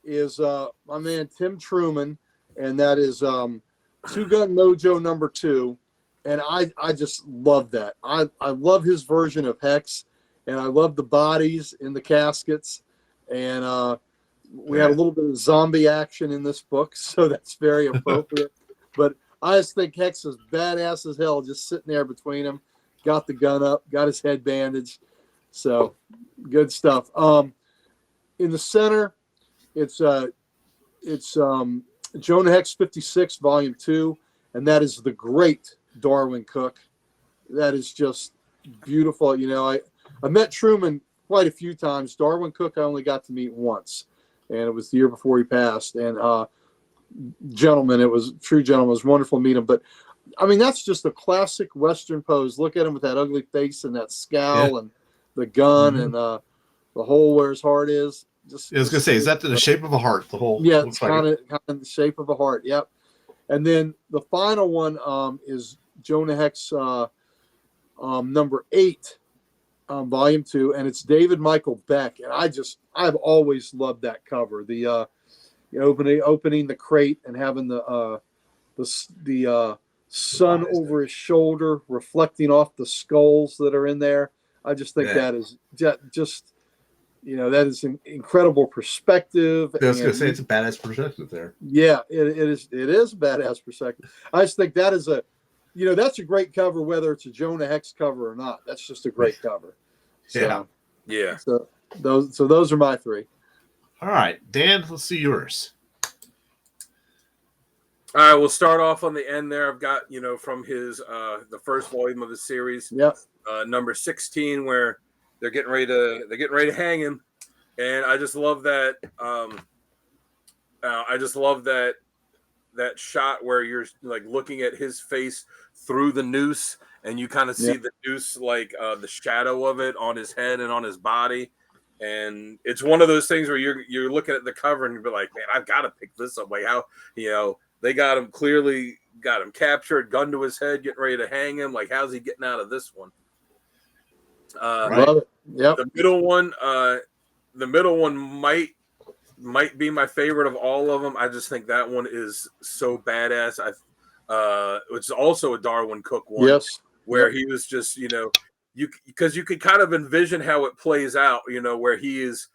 is my man Tim Truman, and that is Two Gun Mojo #2. And I just love that. I love his version of Hex, and I love the bodies in the caskets. And we had a little bit of zombie action in this book, so that's very appropriate. But I just think Hex is badass as hell, just sitting there between them, got the gun up, got his head bandaged. So good stuff. In the center, it's Jonah Hex 56, Volume 2, and that is the great Darwin Cook. That is just beautiful. I met Truman quite a few times. Darwin Cook I only got to meet once, and it was the year before he passed. And gentleman, it was true gentleman. It was wonderful to meet him. But I mean, that's just a classic Western pose. Look at him with that ugly face and that scowl and the gun and the hole where his heart is. I was going to say, is that the shape of a heart? The whole it's kind of the shape of a heart. Yep. And then the final one is Jonah Hex #8, Volume 2, and it's David Michael Beck. And I've always loved that cover. The opening the crate and having the sun over his shoulder reflecting off the skulls that are in there. I just think that is just that is an incredible perspective. I was going to say, it's a badass perspective there. Yeah, it is a badass perspective. I just think that is that's a great cover, whether it's a Jonah Hex cover or not. That's just a great cover. So, yeah. So those are my three. All right, Dan, let's see yours. All right, we'll start off on the end there. I've got, from his the first volume of the series, number 16, where they're getting ready to hang him, and I just love that. I just love that shot where you're like looking at his face through the noose, and you kind of see the noose, like the shadow of it on his head and on his body. And it's one of those things where you're looking at the cover and you're like, man, I've got to pick this up. Like how they got him captured, gun to his head, getting ready to hang him. Like, how's he getting out of this one? Love it. Yep. The middle one might be my favorite of all of them. I just think that one is so badass. It's also a Darwin Cook one. Yes. Where he was just, because you could kind of envision how it plays out, where he is,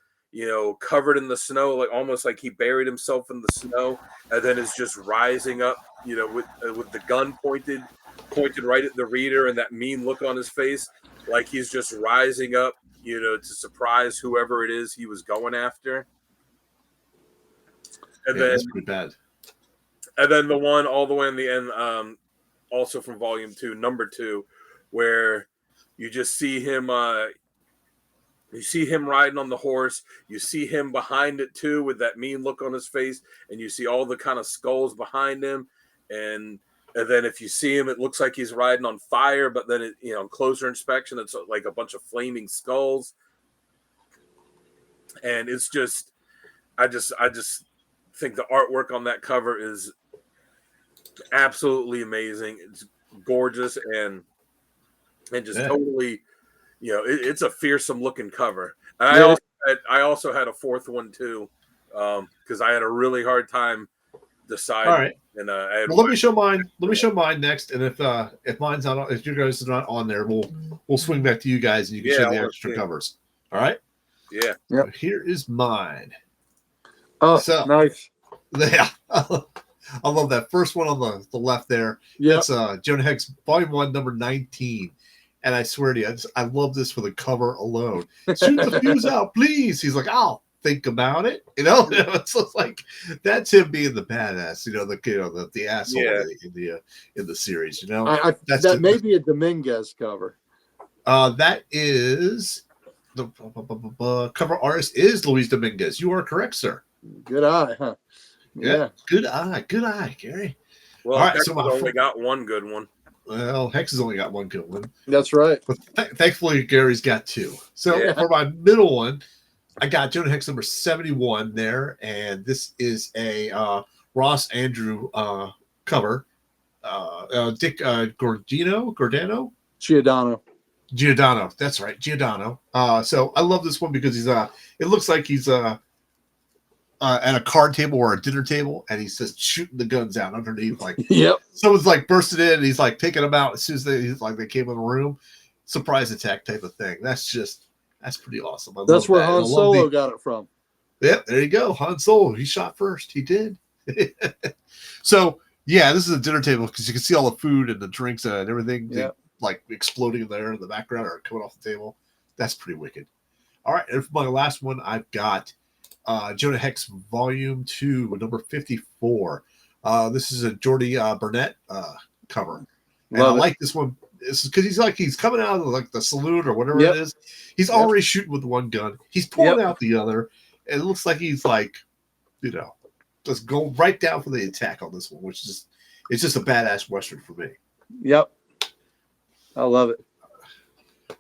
covered in the snow, like almost like he buried himself in the snow, and then is just rising up, with the gun pointed right at the reader, and that mean look on his face, like he's just rising up, to surprise whoever it is he was going after. And then that's pretty bad. And then the one all the way in the end, also from Volume 2, number 2, where you just see him. You see him riding on the horse. You see him behind it too, with that mean look on his face, and you see all the kind of skulls behind him. And then if you see him, it looks like he's riding on fire. But then, on closer inspection, it's like a bunch of flaming skulls. And it's just, I just think the artwork on that cover is absolutely amazing. It's gorgeous and just totally. It's a fearsome looking cover. And I also had a fourth one too, because I had a really hard time deciding. All right. And let me show mine. Let me show mine next. And if mine's not, if your guys is not on there, we'll swing back to you guys and you can show the extra covers. All right. Yeah. Yep. So here is mine. Oh, so nice. Yeah. I love that first one on the left there. Yeah. That's Jonah Hex, Volume 1, number 19. And I swear to you, I love this for the cover alone. Shoot the fuse out, please. He's like, oh, think about it. It's just like that's him being the badass. The asshole in the series. That may be a Dominguez cover. That is the cover artist is Luis Dominguez. You are correct, sir. Good eye, huh? Yeah. Good eye, Gary. Well, all right, Hex only got one good one. Well, Hex has only got one good one. That's right. But thankfully, Gary's got two. So for my middle one, I got Jonah Hex number 71 there, and this is a Ross Andrew cover. Dick Giordano. That's right, Giordano. So I love this one because he's it looks like he's at a card table or a dinner table, and he's just shooting the guns out underneath. Like, someone's like bursting in, and he's like taking them out as soon as they came in the room. Surprise attack type of thing. That's pretty awesome. That's where Han Solo got it from. Yep, there you go. Han Solo. He shot first. He did. So yeah, this is a dinner table because you can see all the food and the drinks and everything like exploding in there in the background or coming off the table. That's pretty wicked. All right, and for my last one, I've got Jonah Hex Volume 2, number 54. This is a Jordy Burnett cover. And I like this one. This is because he's coming out of the saloon or whatever it is. He's already shooting with one gun. He's pulling out the other. And it looks like he's just go right down for the attack on this one, which is it's just a badass Western for me. Yep. I love it.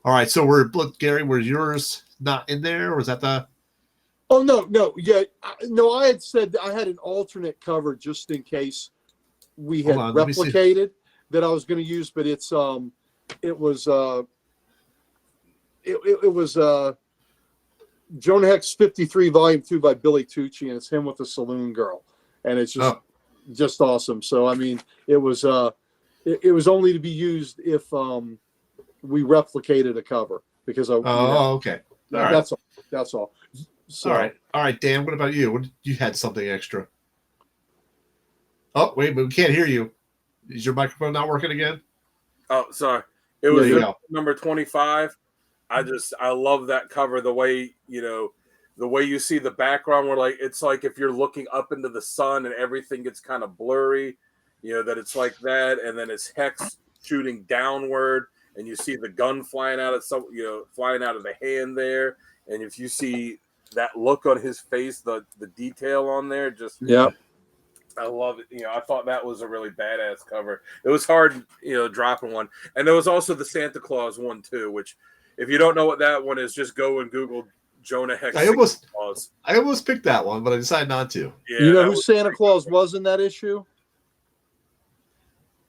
All right, so Gary, were yours not in there? Or was that the Oh no, yeah, no. I had said I had an alternate cover just in case we had replicated that I was going to use, but it was Jonah Hex 53 Volume 2 by Billy Tucci, and it's him with the saloon girl, and it's just awesome. So I mean, it was only to be used if we replicated a cover because okay. That's all. So, all right, Dan. What about you? You had something extra? Oh, wait, but we can't hear you. Is your microphone not working again? Oh, sorry. It was number 25. I love that cover. The way you see the background, where it's like if you're looking up into the sun and everything gets kind of blurry. That it's like that, and then it's Hex shooting downward, and you see the gun flying out of flying out of the hand there, and if you see that look on his face, the detail on there, I love it. I thought that was a really badass cover. It was hard, dropping one. And there was also the Santa Claus one too, which if you don't know what that one is, just go and Google Jonah Hex. I almost picked that one, but I decided not to. Yeah, you know who Santa Claus was in that issue?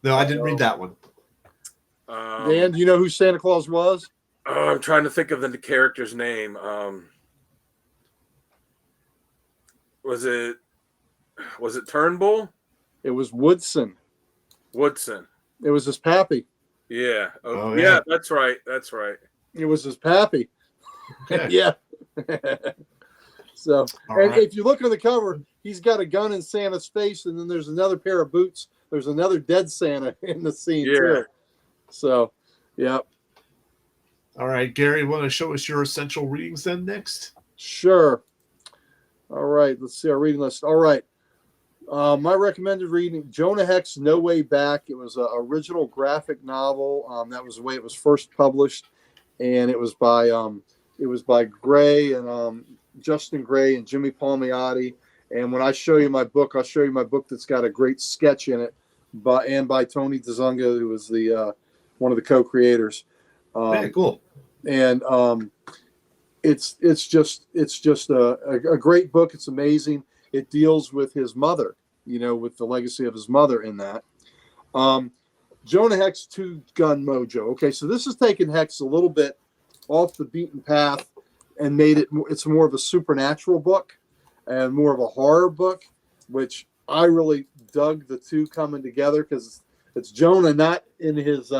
No, I didn't read that one. Dan, do you know who Santa Claus was? I'm trying to think of the character's name. Was it Turnbull? It was Woodson. It was his pappy. Yeah. Yeah, that's right. It was his pappy. Okay. Yeah. So, if you look at the cover, he's got a gun in Santa's face, and then there's another pair of boots. There's another dead Santa in the scene too. So, yeah. All right, Gary, want to show us your essential readings then next? Sure. All right, let's see our reading list. All right. My recommended reading, Jonah Hex, No Way Back. It was an original graphic novel. That was the way it was first published, and it was by Gray and Justin Gray and Jimmy Palmiotti. And when I show you my book, I'll show you my book that's got a great sketch in it, by Tony DeZunga, who was the one of the co-creators. Very cool. And it's just a great book. It's amazing. It deals with his mother, with the legacy of his mother in that. Jonah Hex 2 Gun Mojo. Okay, so this has taken Hex a little bit off the beaten path and made it's more of a supernatural book and more of a horror book, which I really dug the two coming together because it's Jonah not in his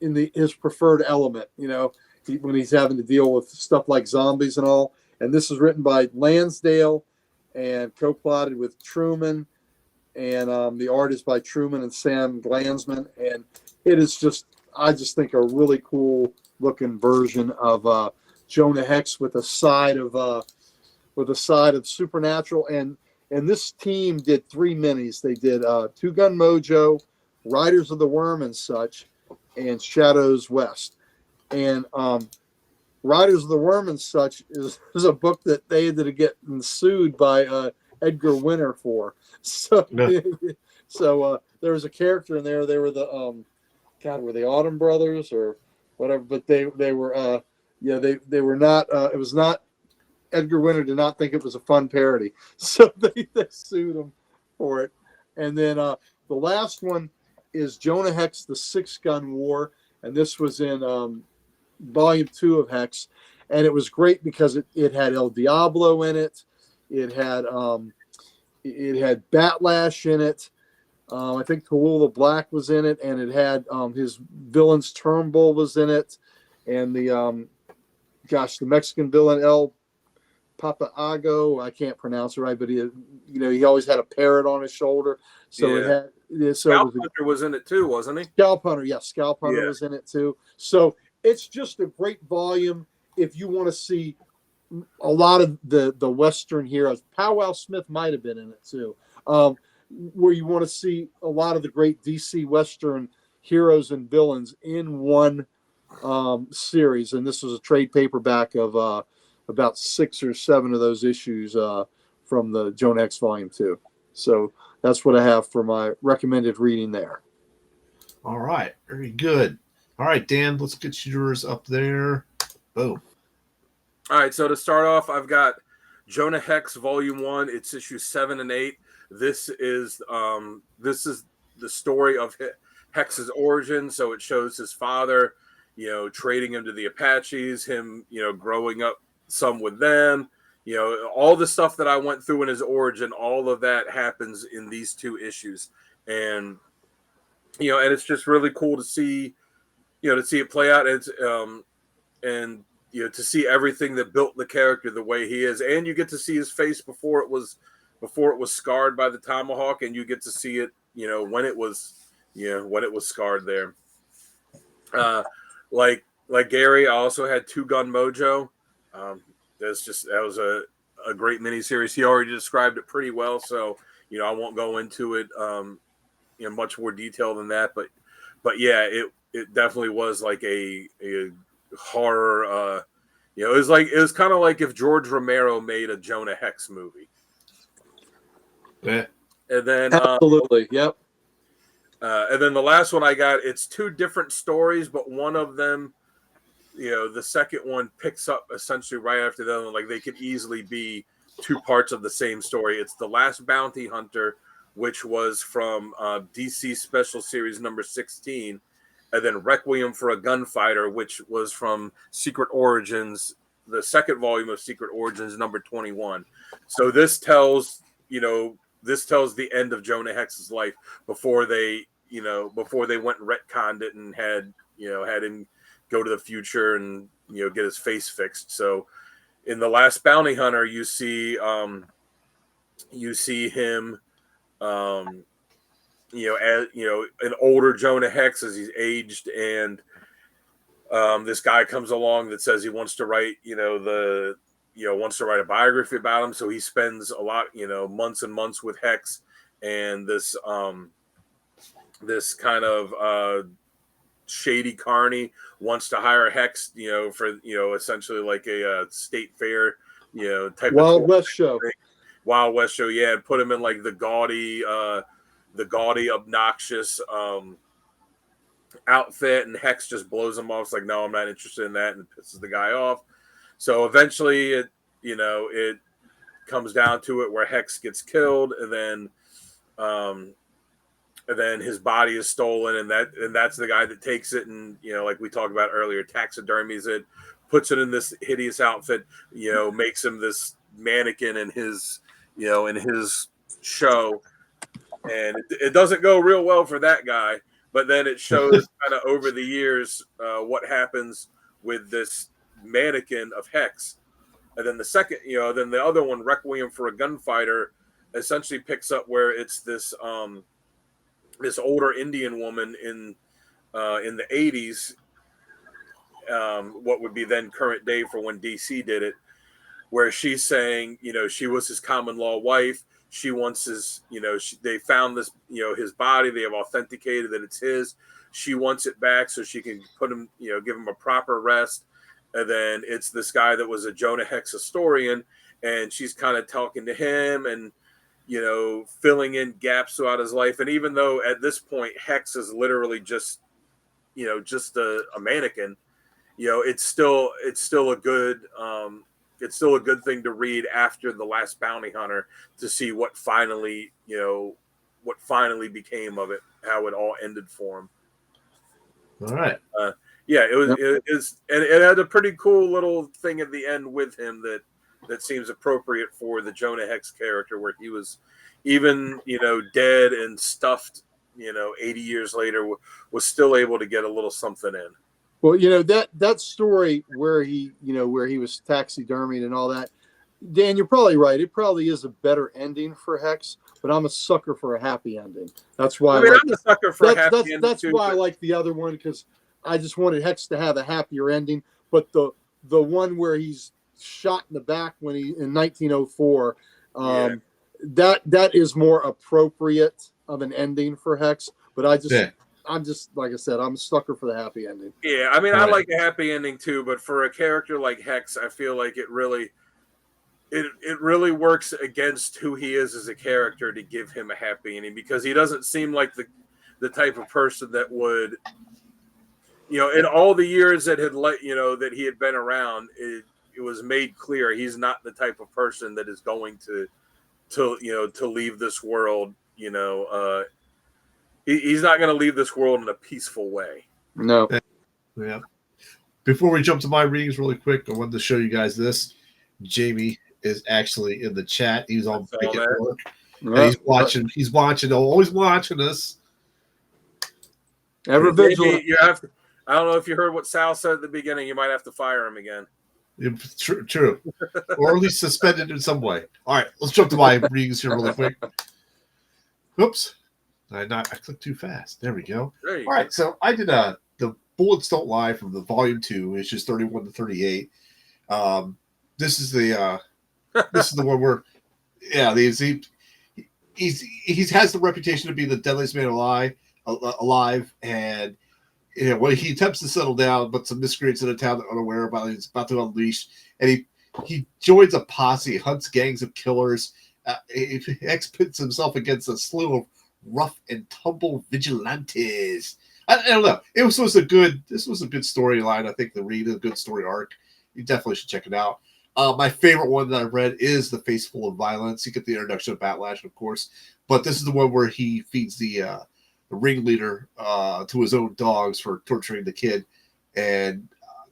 his preferred element, when he's having to deal with stuff like zombies and all. And this is written by Lansdale and co-plotted with Truman, and the art is by Truman and Sam Glanzman, and it is I just think a really cool looking version of Jonah Hex with a side of with a side of supernatural. And this team did 3 minis. They did Two Gun Mojo, Riders of the Worm and such, and Shadows West. And Riders of the Worm and such is a book that they ended up getting sued by Edgar Winter for. So, so there was a character in there. They were the were they Autumn Brothers or whatever? But they were they were not. It was not. Edgar Winter did not think it was a fun parody, so they sued him for it. And then the last one is Jonah Hex: The Six Gun War, and this was in volume 2 of Hex, and it was great because it had El Diablo in it. It had Batlash in it. I think Tallulah Black was in it, and it had his villain's Turnbull was in it, and the Mexican villain El Papago. I can't pronounce it right, but he always had a parrot on his shoulder. So it had Scalp Hunter was in it too, wasn't he? Scalp Hunter, yes, Scalp Hunter was in it too. So it's just a great volume if you want to see a lot of the Western heroes. Powwow Smith might have been in it too. Where you want to see a lot of the great DC Western heroes and villains in one series. And this was a trade paperback of about 6 or 7 of those issues from the Jonah Hex Volume 2. So that's what I have for my recommended reading there. All right. Very good. All right, Dan, let's get yours up there. Boom. All right, so to start off, I've got Jonah Hex Volume 1. It's issues 7 and 8. This is the story of Hex's origin. So it shows his father, trading him to the Apaches, him, growing up some with them, all the stuff that I went through in his origin, all of that happens in these 2 issues. And, and it's just really cool to see, to see it play out. It's, and, to see everything that built the character the way he is. And you get to see his face before it was scarred by the tomahawk, and you get to see it, when it was scarred there. Like Gary, I also had Two Gun Mojo. That was a great miniseries. He already described it pretty well, so I won't go into it in much more detail than that. But yeah, it definitely was like a horror. It was kind of like if George Romero made a Jonah Hex movie. Yeah. And then absolutely, yep. And then the last one I got, it's 2 different stories, but one of them, the second one picks up essentially right after the other one. Like they could easily be 2 parts of the same story. It's The Last Bounty Hunter, which was from DC Special Series number 16, and then Requiem for a Gunfighter, which was from Secret Origins, the second volume of Secret Origins number 21. So this tells the end of Jonah Hex's life before they went and retconned it and had him go to the future and get his face fixed. So in The Last Bounty Hunter, you see him an older Jonah Hex as he's aged, and this guy comes along that says he wants to write wants to write a biography about him. So he spends a lot months and months with Hex, and this kind of shady carny wants to hire Hex for essentially like a state fair type Wild of West show. Wild West show, yeah, and put him in like the gaudy obnoxious outfit, and Hex just blows him off. It's like, no, I'm not interested in that, and it pisses the guy off. So eventually it comes down to it where Hex gets killed, and then his body is stolen, and that's the guy that takes it and like we talked about earlier, taxidermies it, puts it in this hideous outfit, makes him this mannequin in his show, and it doesn't go real well for that guy. But then it shows kind of over the years what happens with this mannequin of Hex. And then the second, then the other one, Requiem for a Gunfighter, essentially picks up where it's this this older Indian woman in the 80s, what would be then current day for when DC did it, where she's saying, she was his common law wife. She wants his, they found this, his body. They have authenticated that it's his. She wants it back so she can put him, give him a proper rest. And then it's this guy that was a Jonah Hex historian, and she's kind of talking to him and, filling in gaps throughout his life. And even though at this point Hex is literally just a mannequin, it's still a good thing to read after The Last Bounty Hunter to see what finally became of it, how it all ended for him. All right. Yeah, it is, and it had a pretty cool little thing at the end with him that seems appropriate for the Jonah Hex character, where he was even dead and stuffed 80 years later was still able to get a little something in. Well, that story where he was taxidermied and all that, Dan, you're probably right. It probably is a better ending for Hex, but I'm a sucker for a happy ending. That's why I'm a sucker for a happy ending. That's why I like the other one, because I just wanted Hex to have a happier ending. But the one where he's shot in the back in 1904, that is more appropriate of an ending for Hex. But I'm just like I said, I'm a sucker for the happy ending. Yeah, I like a happy ending too, but for a character like Hex, I feel like it really works against who he is as a character to give him a happy ending, because he doesn't seem like the type of person that would, in all the years that that he had been around, it was made clear he's not the type of person that is going to leave this world. He's not going to leave this world in a peaceful way. No. Yeah. Before we jump to my readings really quick, I wanted to show you guys this. Jamie is actually in the chat. He's on break at work. And he's watching, always watching us. Ever vigilant. I don't know if you heard what Sal said at the beginning. You might have to fire him again. True. Or at least suspended in some way. All right, let's jump to my readings here really quick. Oops. I clicked too fast. There we go. All right, so I did the Bullets Don't Lie from the volume 2, issues 31 to 38. This is the one where he has the reputation to be the deadliest man alive, and when he attempts to settle down, but some miscreants in the town that are unaware about it, he's about to unleash, and he joins a posse, hunts gangs of killers, Hex pits himself against a slew of rough and tumble vigilantes. I don't know. This was a good storyline. I think the read is a good story arc. You definitely should check it out. My favorite one that I've read is The Face Full of Violence. You get the introduction of Batlash, of course, but this is the one where he feeds the ringleader to his own dogs for torturing the kid, and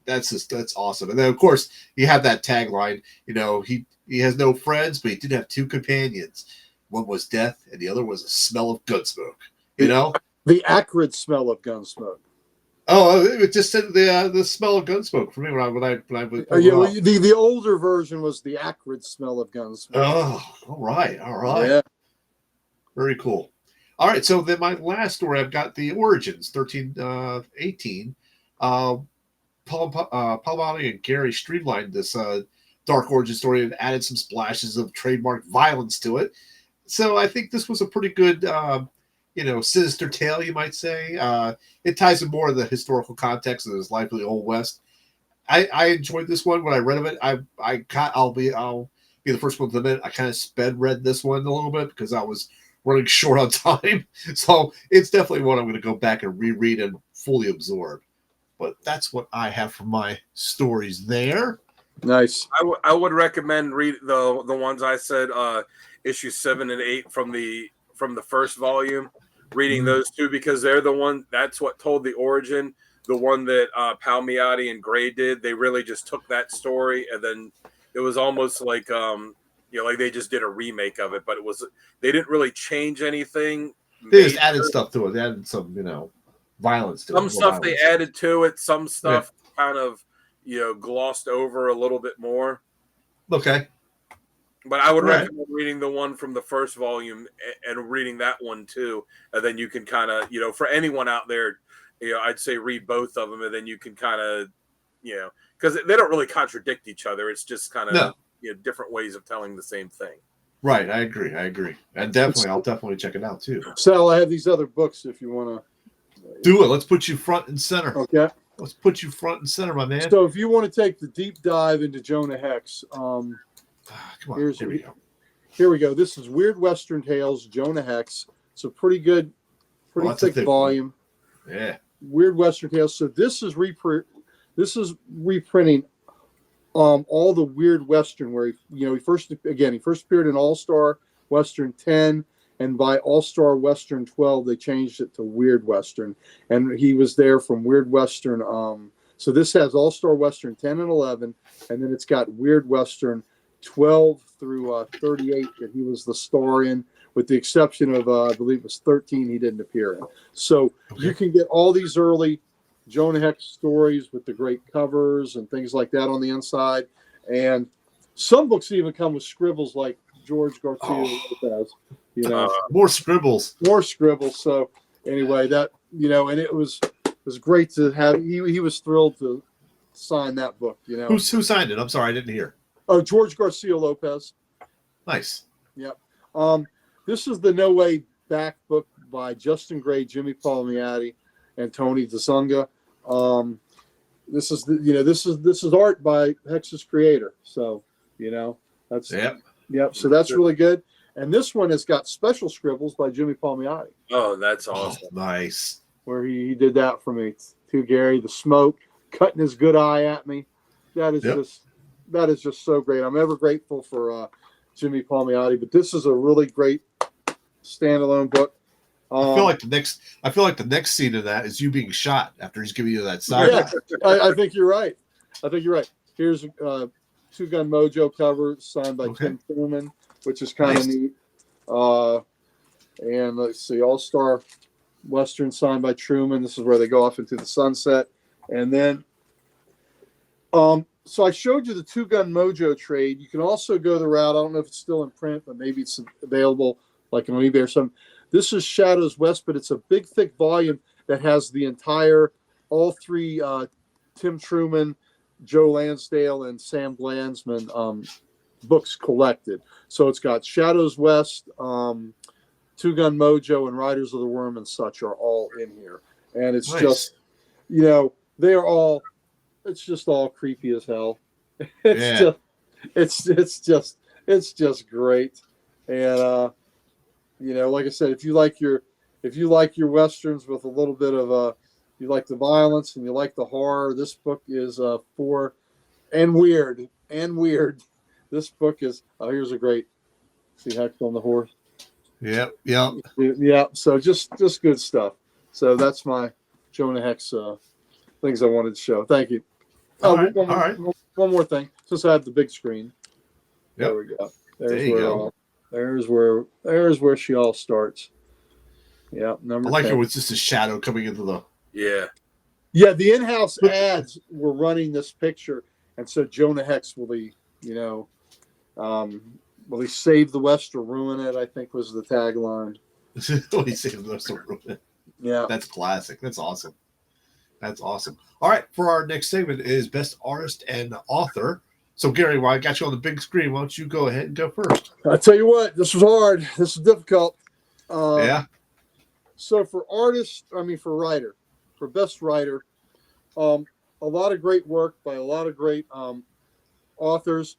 that's awesome. And then of course you have that tagline. He has no friends, but he did have two companions. One was death, and the other was a smell of gun smoke. The acrid smell of gun smoke. Oh, it just said the smell of gun smoke for me when I the older version was the acrid smell of gun smoke. Oh, all right. Yeah, very cool. All right, so then my last story, I've got the Origins 13-18. Paul Palmiotti and Gary streamlined this Dark Origin story and added some splashes of trademark violence to it. So I think this was a pretty good, sinister tale, you might say. It ties in more of the historical context of his life in the Old West. I enjoyed this one when I read of it. I'll be the first one to admit I kind of sped read this one a little bit because I was running short on time. So it's definitely one I'm going to go back and reread and fully absorb. But that's what I have for my stories there. Nice. I would recommend read the ones I said, issues 7 and 8 from the first volume. Reading those two, because they're the one that's what told the origin. The one that Palmiotti and Gray did, they really just took that story and then it was almost like like they just did a remake of it, but they didn't really change anything. They just added stuff to it. They added some, violence to it. Some stuff they added to it. Some stuff kind of, glossed over a little bit more. Okay. But I would recommend reading the one from the first volume and reading that one too. And then you can kind of, for anyone out there, I'd say read both of them, and then you can kind of, because they don't really contradict each other. It's just kind of, different ways of telling the same thing. Right, I agree. And I'll definitely check it out too. Sal, I have these other books if you want to do it. Let's put you front and center. Okay. Let's put you front and center, my man. So if you want to take the deep dive into Jonah Hex, come on. Here we go. Here we go. This is Weird Western Tales, Jonah Hex. It's a pretty thick volume. Yeah. Weird Western Tales. So this is reprinting all the Weird Western where he first appeared in All-Star Western 10, and by All-Star Western 12 they changed it to Weird Western, and he was there from Weird Western. So this has All-Star Western 10 and 11, and then it's got Weird Western 12 through 38 that he was the star in, with the exception of I believe it was 13 he didn't appear in. So you can get all these early Jonah Hex stories with the great covers and things like that on the inside, and some books even come with scribbles like George Garcia Lopez. More scribbles. So anyway, that and it was great to have. He was thrilled to sign that book. Who signed it? I'm sorry, I didn't hear. Oh, George Garcia Lopez. Nice. Yep. This is the No Way Back book by Justin Gray, Jimmy Palmiotti, and Tony DeZunga. This is art by Hex's creator. So that's Yep. So that's really good. And this one has got special scribbles by Jimmy Palmiotti. Oh, that's awesome. Nice. Where he did that for me too, Gary. The smoke, cutting his good eye at me. That is just so great. I'm ever grateful for Jimmy Palmiotti. But this is a really great standalone book. I feel like the next scene of that is you being shot after he's giving you that side. Yeah, I think you're right. Here's Two Gun Mojo cover signed by Tim Truman, which is kind of neat. And let's see, All-Star Western signed by Truman. This is where they go off into the sunset. And then, so I showed you the Two Gun Mojo trade. You can also go the route. I don't know if it's still in print, but maybe it's available like on eBay or something. This is Shadows West, but it's a big, thick volume that has the entire, all three Tim Truman, Joe Lansdale, and Sam Glanzman books collected. So it's got Shadows West, Two Gun Mojo, and Riders of the Worm and such are all in here. And it's just, it's just all creepy as hell. It's just great. And like I said, if you like your westerns with a little bit of you like the violence and you like the horror, this book is weird. This book is here's a great see Hex on the horse. Yep. So just good stuff. So that's my Jonah Hex things I wanted to show. Thank you. One more thing. Since I have the big screen. Yep. There we go. There's where she all starts. Yeah, number. I like 10. it was just a shadow coming into the. Yeah. The in-house ads were running this picture, and so Jonah Hex will he save the West or ruin it? I think was the tagline. Will he save the West or ruin it? Yeah, that's classic. That's awesome. All right, for our next segment is best artist and author. So, Gary, while I got you on the big screen, why don't you go ahead and go first? I tell you what, this was hard. This is difficult. So for writer, for best writer, a lot of great work by a lot of great authors.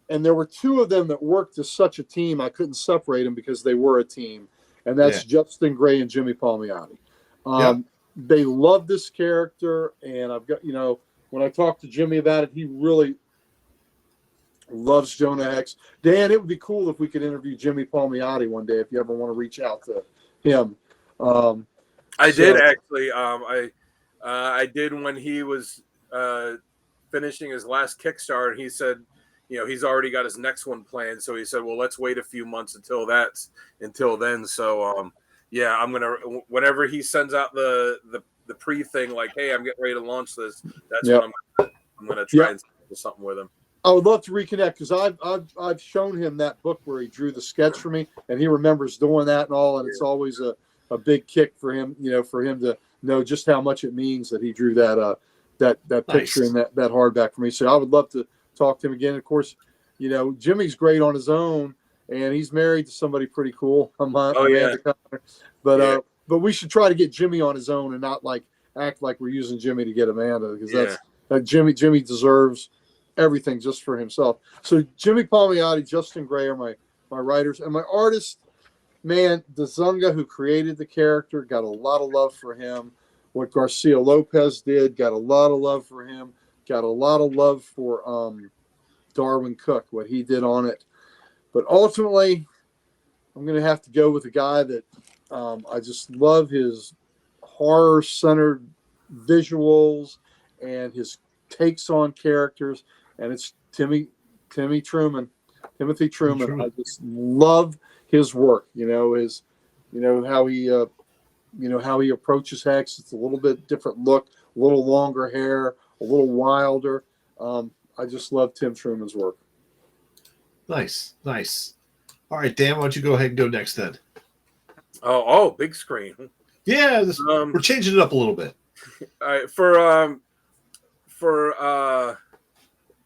And there were two of them that worked as such a team. I couldn't separate them because they were a team. And that's Justin Gray and Jimmy Palmiotti. They love this character. And I've got, when I talked to Jimmy about it, he really loves Jonah Hex. Dan, it would be cool if we could interview Jimmy Palmiotti one day if you ever want to reach out to him. I did actually. I did when he was finishing his last Kickstarter. He said, he's already got his next one planned. So he said, well, let's wait a few months until then. So I'm gonna whenever he sends out the pre thing, like, hey, I'm getting ready to launch this. That's when I'm gonna try and do something with him. I would love to reconnect because I've shown him that book where he drew the sketch for me, and he remembers doing that and all. And it's always a big kick for him, for him to know just how much it means that he drew that picture and that hardback for me. So I would love to talk to him again. Of course, Jimmy's great on his own, and he's married to somebody pretty cool. Yeah. But we should try to get Jimmy on his own and not act like we're using Jimmy to get Amanda, because Jimmy deserves everything just for himself. So Jimmy Palmiotti, Justin Gray are my writers, and my artist. Man, Dzunga, who created the character, got a lot of love for him. What Garcia Lopez did, got a lot of love for him. Got a lot of love for Darwin Cook, what he did on it. But ultimately, I'm going to have to go with a guy that I just love his horror-centered visuals and his takes on characters, and it's Timothy Truman. I just love his work. How he approaches Hex. It's a little bit different look, a little longer hair, a little wilder. I just love Tim Truman's work. Nice. All right, Dan, why don't you go ahead and go next then? Oh, big screen. Yeah, we're changing it up a little bit. All right, for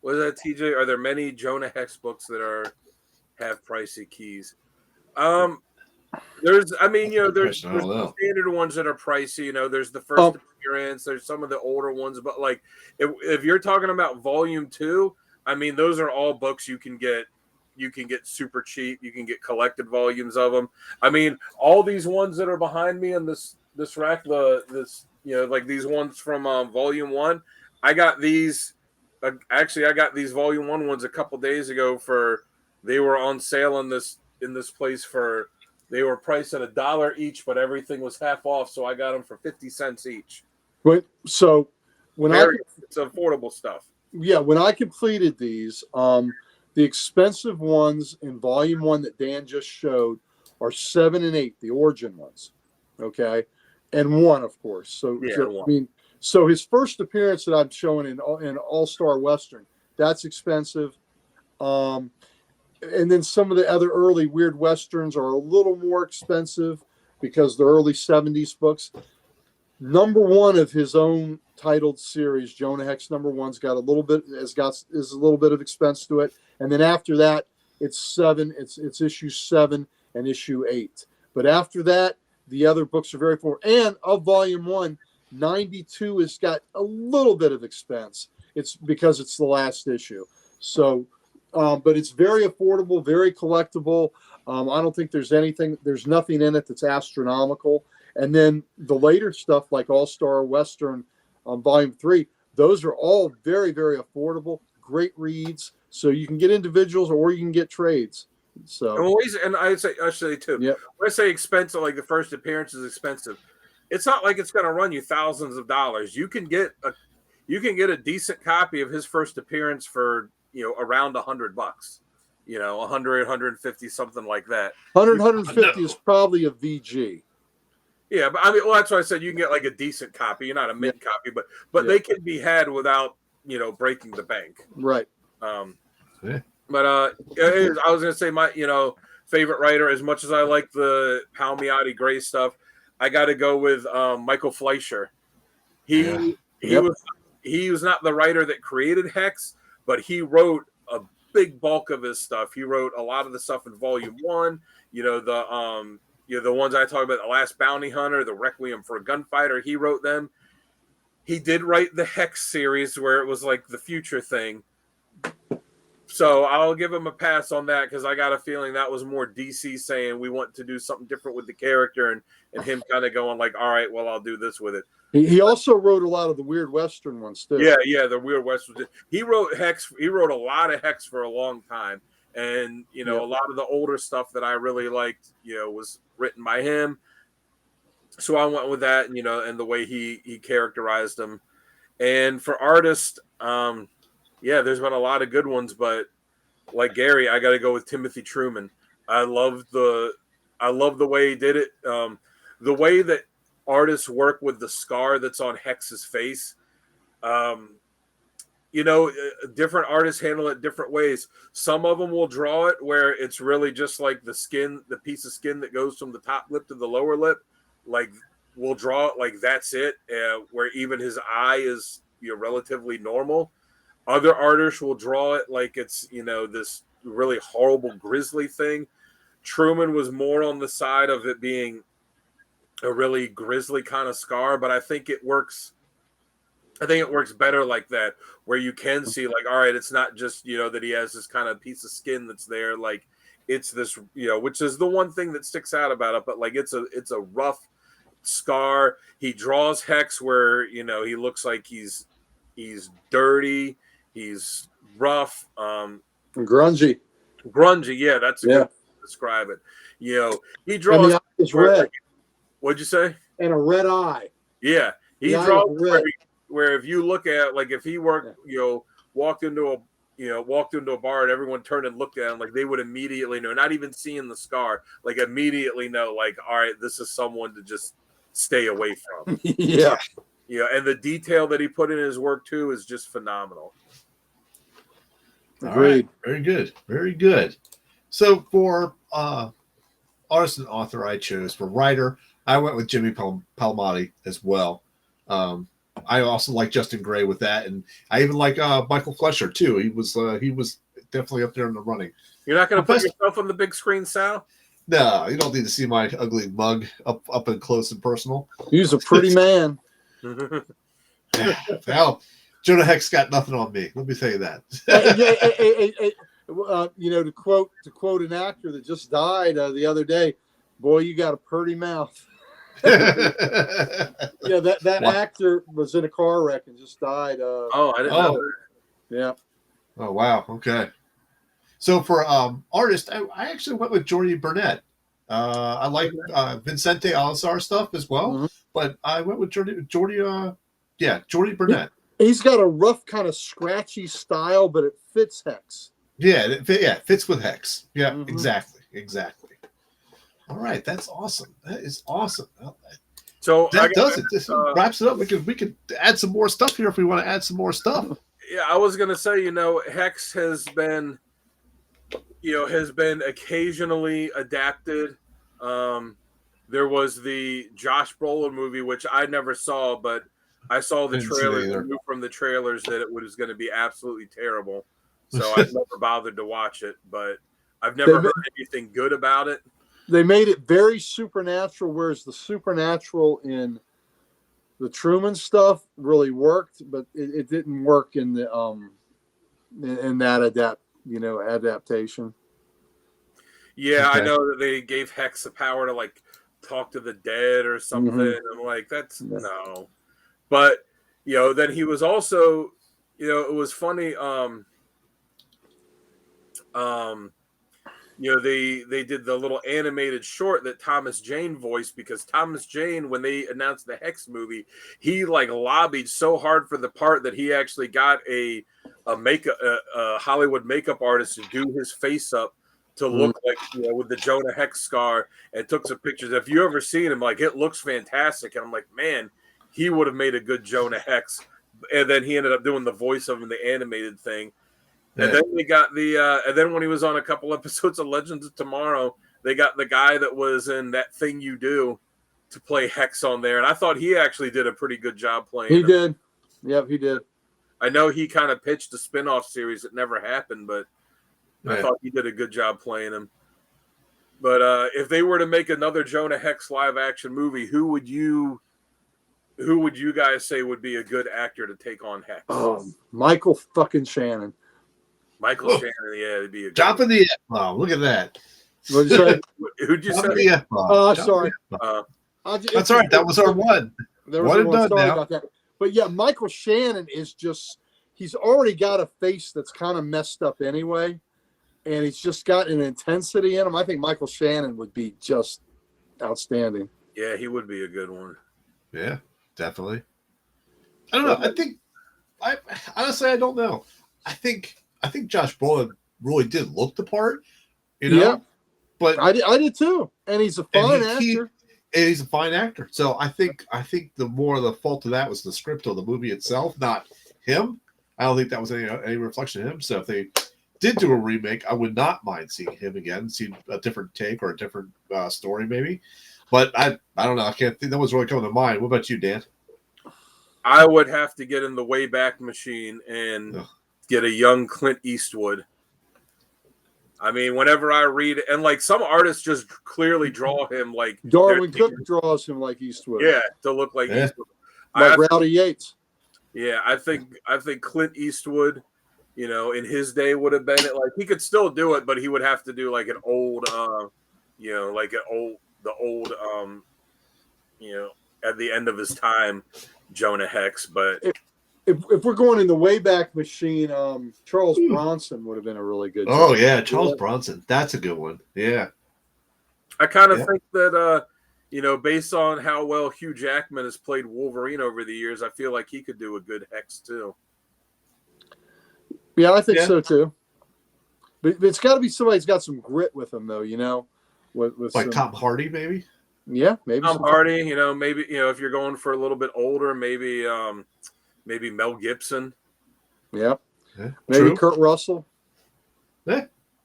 what is that, TJ? Are there many Jonah Hex books that have pricey keys? There's the standard ones that are pricey. There's the first appearance. There's some of the older ones, but like if you're talking about volume 2, I mean, those are all books you can get super cheap. You can get collected volumes of them. I mean, all these ones that are behind me in this rack, like these ones from volume 1, I got these. Actually, I got these volume 1 ones a couple days ago they were on sale in this place they were priced at $1 each, but everything was half off, so I got them for 50 cents each. So it's affordable stuff. Yeah, when I completed these, the expensive ones in volume 1 that Dan just showed are 7 and 8, the origin ones. Okay. And 1, of course. So so his first appearance that I'm showing in All-Star Western, that's expensive. And then some of the other early Weird Westerns are a little more expensive because the early 70s books. Number 1 of his own titled series, Jonah Hex number 1's got a little bit of expense to it, and then after that, it's issue 7 and issue 8. But after that, the other books are very affordable. And of volume 1, 92 has got a little bit of expense. It's because it's the last issue. So, but it's very affordable, very collectible. I don't think there's nothing in it that's astronomical. And then the later stuff like All-Star Western volume 3, those are all very, very affordable, great reads. So you can get individuals or you can get trades. So and I'd say too. Yep. When I say expensive, like the first appearance is expensive, it's not like it's going to run you thousands of dollars. You can get a decent copy of his first appearance for around $100. 100, 150, something like that. 150 is probably a VG. Yeah, but I mean, well, that's why I said you can get like a decent copy. You're not a mint copy, but they can be had without breaking the bank. Right. But I was gonna say my favorite writer, as much as I like the Palmiotti Gray stuff, I got to go with Michael Fleischer. He was not the writer that created Hex, but he wrote a big bulk of his stuff. He wrote a lot of the stuff in volume 1. The ones I talked about, The Last Bounty Hunter, The Requiem for a Gunfighter, he wrote them. He did write the Hex series where it was like the future thing. So I'll give him a pass on that because I got a feeling that was more DC saying we want to do something different with the character and him kind of going like, all right, well, I'll do this with it. He also wrote a lot of the Weird Western ones too. Yeah, the Weird Western. He wrote Hex. He wrote a lot of Hex for a long time. And, a lot of the older stuff that I really liked, was written by him. So I went with that, and the way he characterized them. And for artists, there's been a lot of good ones, but like Gary, I got to go with Timothy Truman. I love the way he did it. The way that artists work with the scar that's on Hex's face. Different artists handle it different ways. Some of them will draw it where it's really just like the piece of skin that goes from the top lip to the lower lip. Like we'll draw it like that's it, where even his eye is relatively normal. Other artists will draw it like it's this really horrible, grisly thing. Truman was more on the side of it being a really grisly kind of scar, but I think it works better like that, where you can see like, all right, it's not just, that he has this kind of piece of skin that's there. Like it's this, which is the one thing that sticks out about it, but like, it's a rough scar. He draws Hex where, he looks like he's dirty. He's rough. Grungy. Yeah. That's a good way to describe it. He draws. And the eye is red. What'd you say? And a red eye. Yeah. He draws where if you look at, like, if he walked into a bar and everyone turned and looked at him, like they would immediately know, not even seeing the scar, like immediately know, like, all right, this is someone to just stay away from. Yeah. And the detail that he put in his work too is just phenomenal. Agreed. Right. Very good. Very good. So for artist and author I chose, for writer, I went with Jimmy Palmiotti as well. I also like Justin Gray with that, and I even like Michael Fleischer too. He was definitely up there in the running. You're not going to put yourself on the big screen, Sal? No, you don't need to see my ugly mug up and close and personal. He's a pretty man. Well, Jonah Hex got nothing on me. Let me tell you that. To quote an actor that just died the other day, boy, you got a pretty mouth. That actor was in a car wreck and just died. I didn't know that. Yeah. Oh wow. Okay. So for artist, I actually went with Jordy Burnett. I like Vincente Alazar stuff as well, but I went with Jordy Burnett. He's got a rough kind of scratchy style, but it fits Hex. Yeah, it fits with Hex. Yeah, exactly. All right, that's awesome. That is awesome. So that does it. This wraps it up. We could add some more stuff here if we want to add some more stuff. Yeah, I was gonna say, Hex has been occasionally adapted. There was the Josh Brolin movie, which I never saw, but I saw the trailer from the trailers that it was going to be absolutely terrible. So I've never bothered to watch it, but I've never heard anything good about it. They made it very supernatural, whereas the supernatural in the Truman stuff really worked, but it didn't work in the in that adaptation. Yeah, okay. I know that they gave Hex the power to like talk to the dead or something. I'm like, that's no. But then he was also, it was funny. They did the little animated short that Thomas Jane voiced, because Thomas Jane, when they announced the Hex movie, he like lobbied so hard for the part that he actually got a Hollywood makeup artist to do his face up to look like, with the Jonah Hex scar, and took some pictures. If you ever seen him, like, it looks fantastic. And I'm like, man, he would have made a good Jonah Hex. And then he ended up doing the voice of him, the animated thing. And then we got and then when he was on a couple episodes of Legends of Tomorrow, they got the guy that was in That Thing You Do to play Hex on there. And I thought he actually did a pretty good job playing him. Did. Yep, he did. I know he kind of pitched a spinoff series that never happened, but I thought he did a good job playing him. But if they were to make another Jonah Hex live action movie, who would you guys say would be a good actor to take on Hex? Michael fucking Shannon. Michael Shannon, yeah, it'd be a drop in the F-bomb. Look at that. What'd you say? Who'd you say? The F-bomb. Oh, sorry. That's all right. That was our one. There was one. Sorry about that. But yeah, Michael Shannon is he's already got a face that's kind of messed up anyway, and he's just got an intensity in him. I think Michael Shannon would be just outstanding. Yeah, he would be a good one. Yeah, definitely. I don't know. I don't know. I think Josh Brolin really did look the part, Yeah, but I did too, and he's a fine actor. He's a fine actor. So I think the more the fault of that was the script of the movie itself, not him. I don't think that was any reflection of him. So if they did do a remake, I would not mind seeing him again, see a different take or a different story maybe. But I don't know. I can't think that was really coming to mind. What about you, Dan? I would have to get in the Wayback Machine and get a young Clint Eastwood. I mean, whenever I read it, and like some artists just clearly draw him like Darwin Cook draws him like Eastwood. Yeah, to look like Eastwood. Like Rowdy Yates. Yeah, I think Clint Eastwood, in his day would have been it. Like he could still do it, but he would have to do like an old, like the old, at the end of his time, Jonah Hex. But if we're going in the Wayback Machine, Charles Bronson would have been a really good. Oh yeah, Charles Bronson. That's a good one. Yeah. I kind of think that based on how well Hugh Jackman has played Wolverine over the years, I feel like he could do a good Hex too. Yeah, I think so too. But it's got to be somebody who's got some grit with him, though. With like Tom Hardy, maybe. Yeah, maybe Tom Hardy. Maybe if you're going for a little bit older, maybe Mel Gibson. Yeah. Maybe Kurt Russell.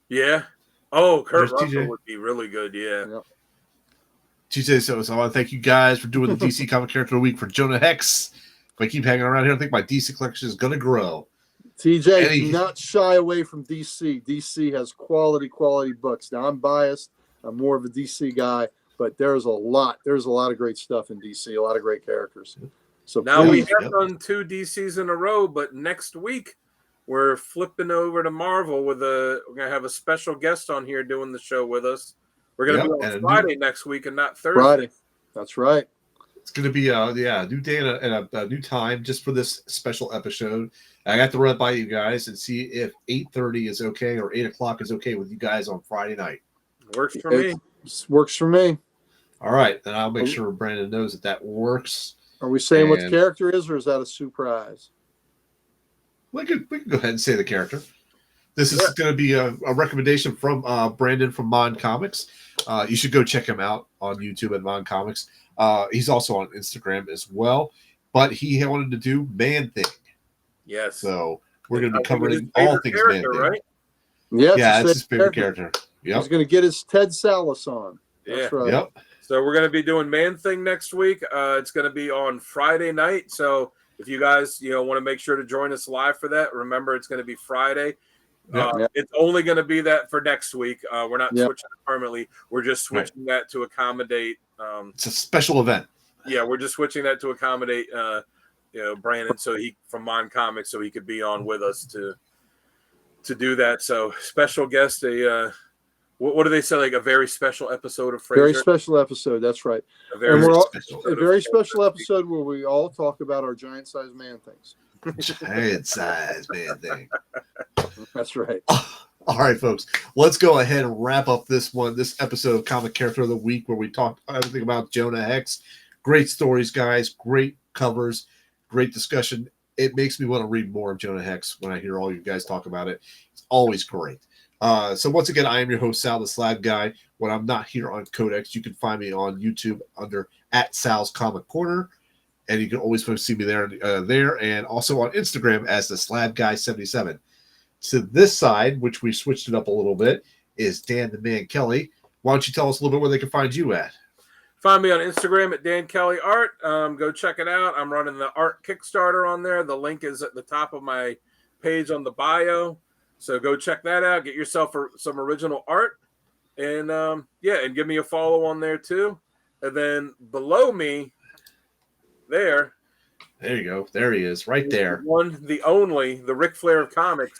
Yeah. Oh, Kurt Russell would be really good. Yeah. TJ, so I want to thank you guys for doing the DC Comic Character of the Week for Jonah Hex. If I keep hanging around here, I think my DC collection is going to grow. TJ, do not shy away from DC. DC has quality books. Now, I'm biased. I'm more of a DC guy, but there's a lot of great stuff in DC, a lot of great characters. So now we have done 2 DCs in a row, but next week we're flipping over to Marvel we're going to have a special guest on here doing the show with us. We're going to be on Friday next week and not Thursday. Friday. That's right. It's going to be a new day and a new time just for this special episode. I got to run by you guys and see if 8:30 is okay or 8 o'clock is okay with you guys on Friday night. Works for me. Works for me. All right. Then I'll make sure Brandon knows that works. Are we saying what the character is, or is that a surprise? We can go ahead and say the character. This is going to be a recommendation from Brandon from Mon Comics. You should go check him out on YouTube at Mon Comics. He's also on Instagram as well. But he wanted to do Man Thing. Yes. So we're going to be covering all things Man Thing. Right? Yeah, it's his favorite character. Yep. He's going to get his Ted Salas on. That's right. Yep. So we're going to be doing Man Thing next week. It's going to be on Friday night. So if you guys want to make sure to join us live for that, remember it's going to be Friday. It's only going to be that for next week. We're not switching it permanently. We're just switching that to accommodate. It's a special event. Yeah, we're just switching that to accommodate Brandon, so he from Mon Comics, so he could be on with us to do that. So special guest, what do they say? Like a very special episode of Frasier? Very special episode. That's right. A very special episode where we all talk about our giant-sized man things. Giant-sized man thing. That's right. All right, folks. Let's go ahead and wrap up this episode of Comic Character of the Week, where we talked everything about Jonah Hex. Great stories, guys. Great covers. Great discussion. It makes me want to read more of Jonah Hex when I hear all you guys talk about it. It's always great. So once again, I am your host, Sal the Slab Guy. When I'm not here on Codex, you can find me on YouTube under @Sal's Comic Corner, and you can always see me there, and also on Instagram as the Slab Guy 77. To this side, which we switched it up a little bit, is Dan the Man Kelly. Why don't you tell us a little bit where they can find you at? Find me on Instagram at Dan Kelly Art. Go check it out. I'm running the art Kickstarter on there. The link is at the top of my page on the bio. So go check that out. Get yourself some original art. And and give me a follow on there too. And then below me, there you go. There he is, right there. The one, the only, the Ric Flair of comics,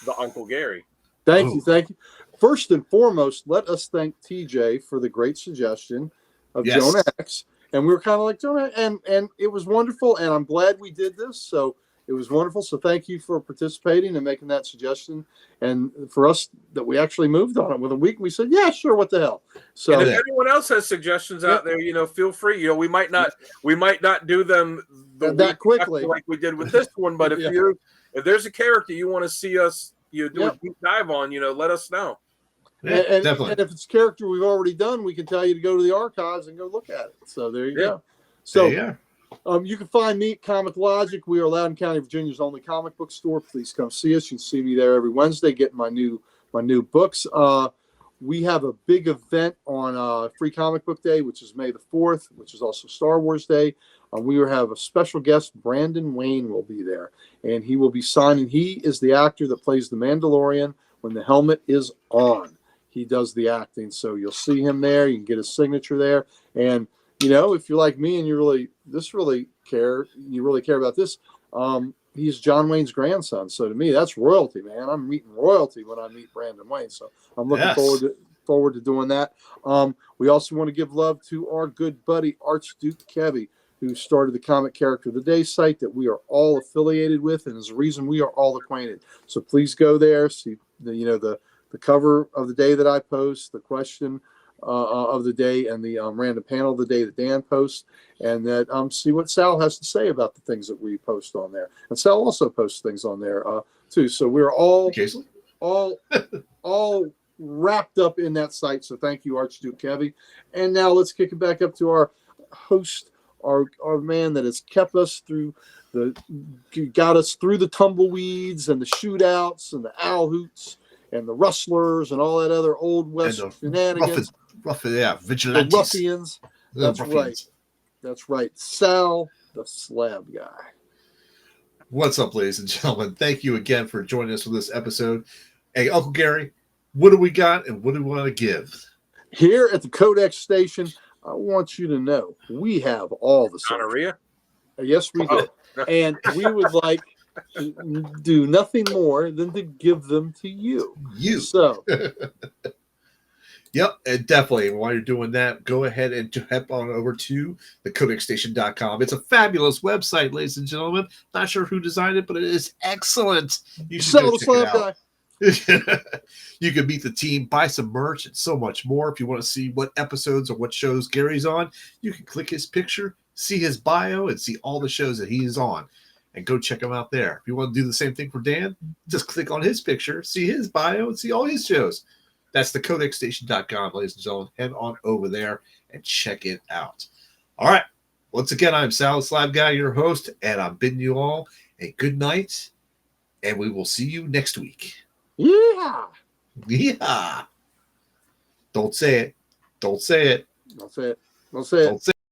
the Uncle Gary. Thank you. First and foremost, let us thank TJ for the great suggestion of Jonah Hex. And we were kind of like, Jonah, and it was wonderful. And I'm glad we did this. So it was wonderful. So thank you for participating and making that suggestion. And for us that we actually moved on it with a week, we said, yeah, sure. What the hell? So and if anyone else has suggestions out there, feel free. We might not do them that quickly like we did with this one. But if there's a character you want to see us do a deep dive on, let us know. Yeah, and if it's a character we've already done, we can tell you to go to the archives and go look at it. So there you go. So you can find me at Comic Logic. We are Loudoun County, Virginia's only comic book store. Please come see us. You can see me there every Wednesday getting my new books. We have a big event on Free Comic Book Day, which is May the 4th, which is also Star Wars Day. We will have a special guest. Brandon Wayne will be there, and he will be signing. He is the actor that plays the Mandalorian, when the helmet is on, he does the acting. So you'll see him there. You can get his signature there. And, if you're like me and you really care about this, he's John Wayne's grandson. So to me, that's royalty, man. I'm meeting royalty when I meet Brandon Wayne. So I'm looking forward to doing that. We also want to give love to our good buddy, Archduke Kevy, who started the Comic Character of the Day site that we are all affiliated with and is the reason we are all acquainted. So please go there, see the cover of the day that I post, the question of the day, and the random panel of the day that Dan posts, and that see what Sal has to say about the things that we post on there. And Sal also posts things on there too. So we're all wrapped up in that site. So thank you, Archduke Kevy. And now let's kick it back up to our host, our man that has kept us got us through the tumbleweeds and the shootouts and the owl hoots and the rustlers and all that other old west shenanigans. Vigilantes. The ruffians. That's right. That's right. Sal, the slab guy. What's up, ladies and gentlemen? Thank you again for joining us for this episode. Hey, Uncle Gary, what do we got and what do we want to give? Here at the Codex station, I want you to know we have all the gonorrhea. Yes, we do. And we would like to do nothing more than to give them to you. So yep, and definitely while you're doing that, go ahead and head on over to thecodexstation.com. It's a fabulous website, ladies and gentlemen. Not sure who designed it, but it is excellent. You should go check it out. You can meet the team, buy some merch, and so much more. If you want to see what episodes or what shows Gary's on, you can click his picture, see his bio, and see all the shows that he is on. And go check him out there. If you want to do the same thing for Dan, just click on his picture, see his bio, and see all his shows. That's the CODEXstation.com, ladies and gentlemen. Head on over there and check it out. All right. Once again, I'm Sal the Slab Guy, your host, and I'm bidding you all a good night, and we will see you next week. Yeah. Yeah. Don't say it. Don't say it. Don't say it. Don't say it. Don't say it.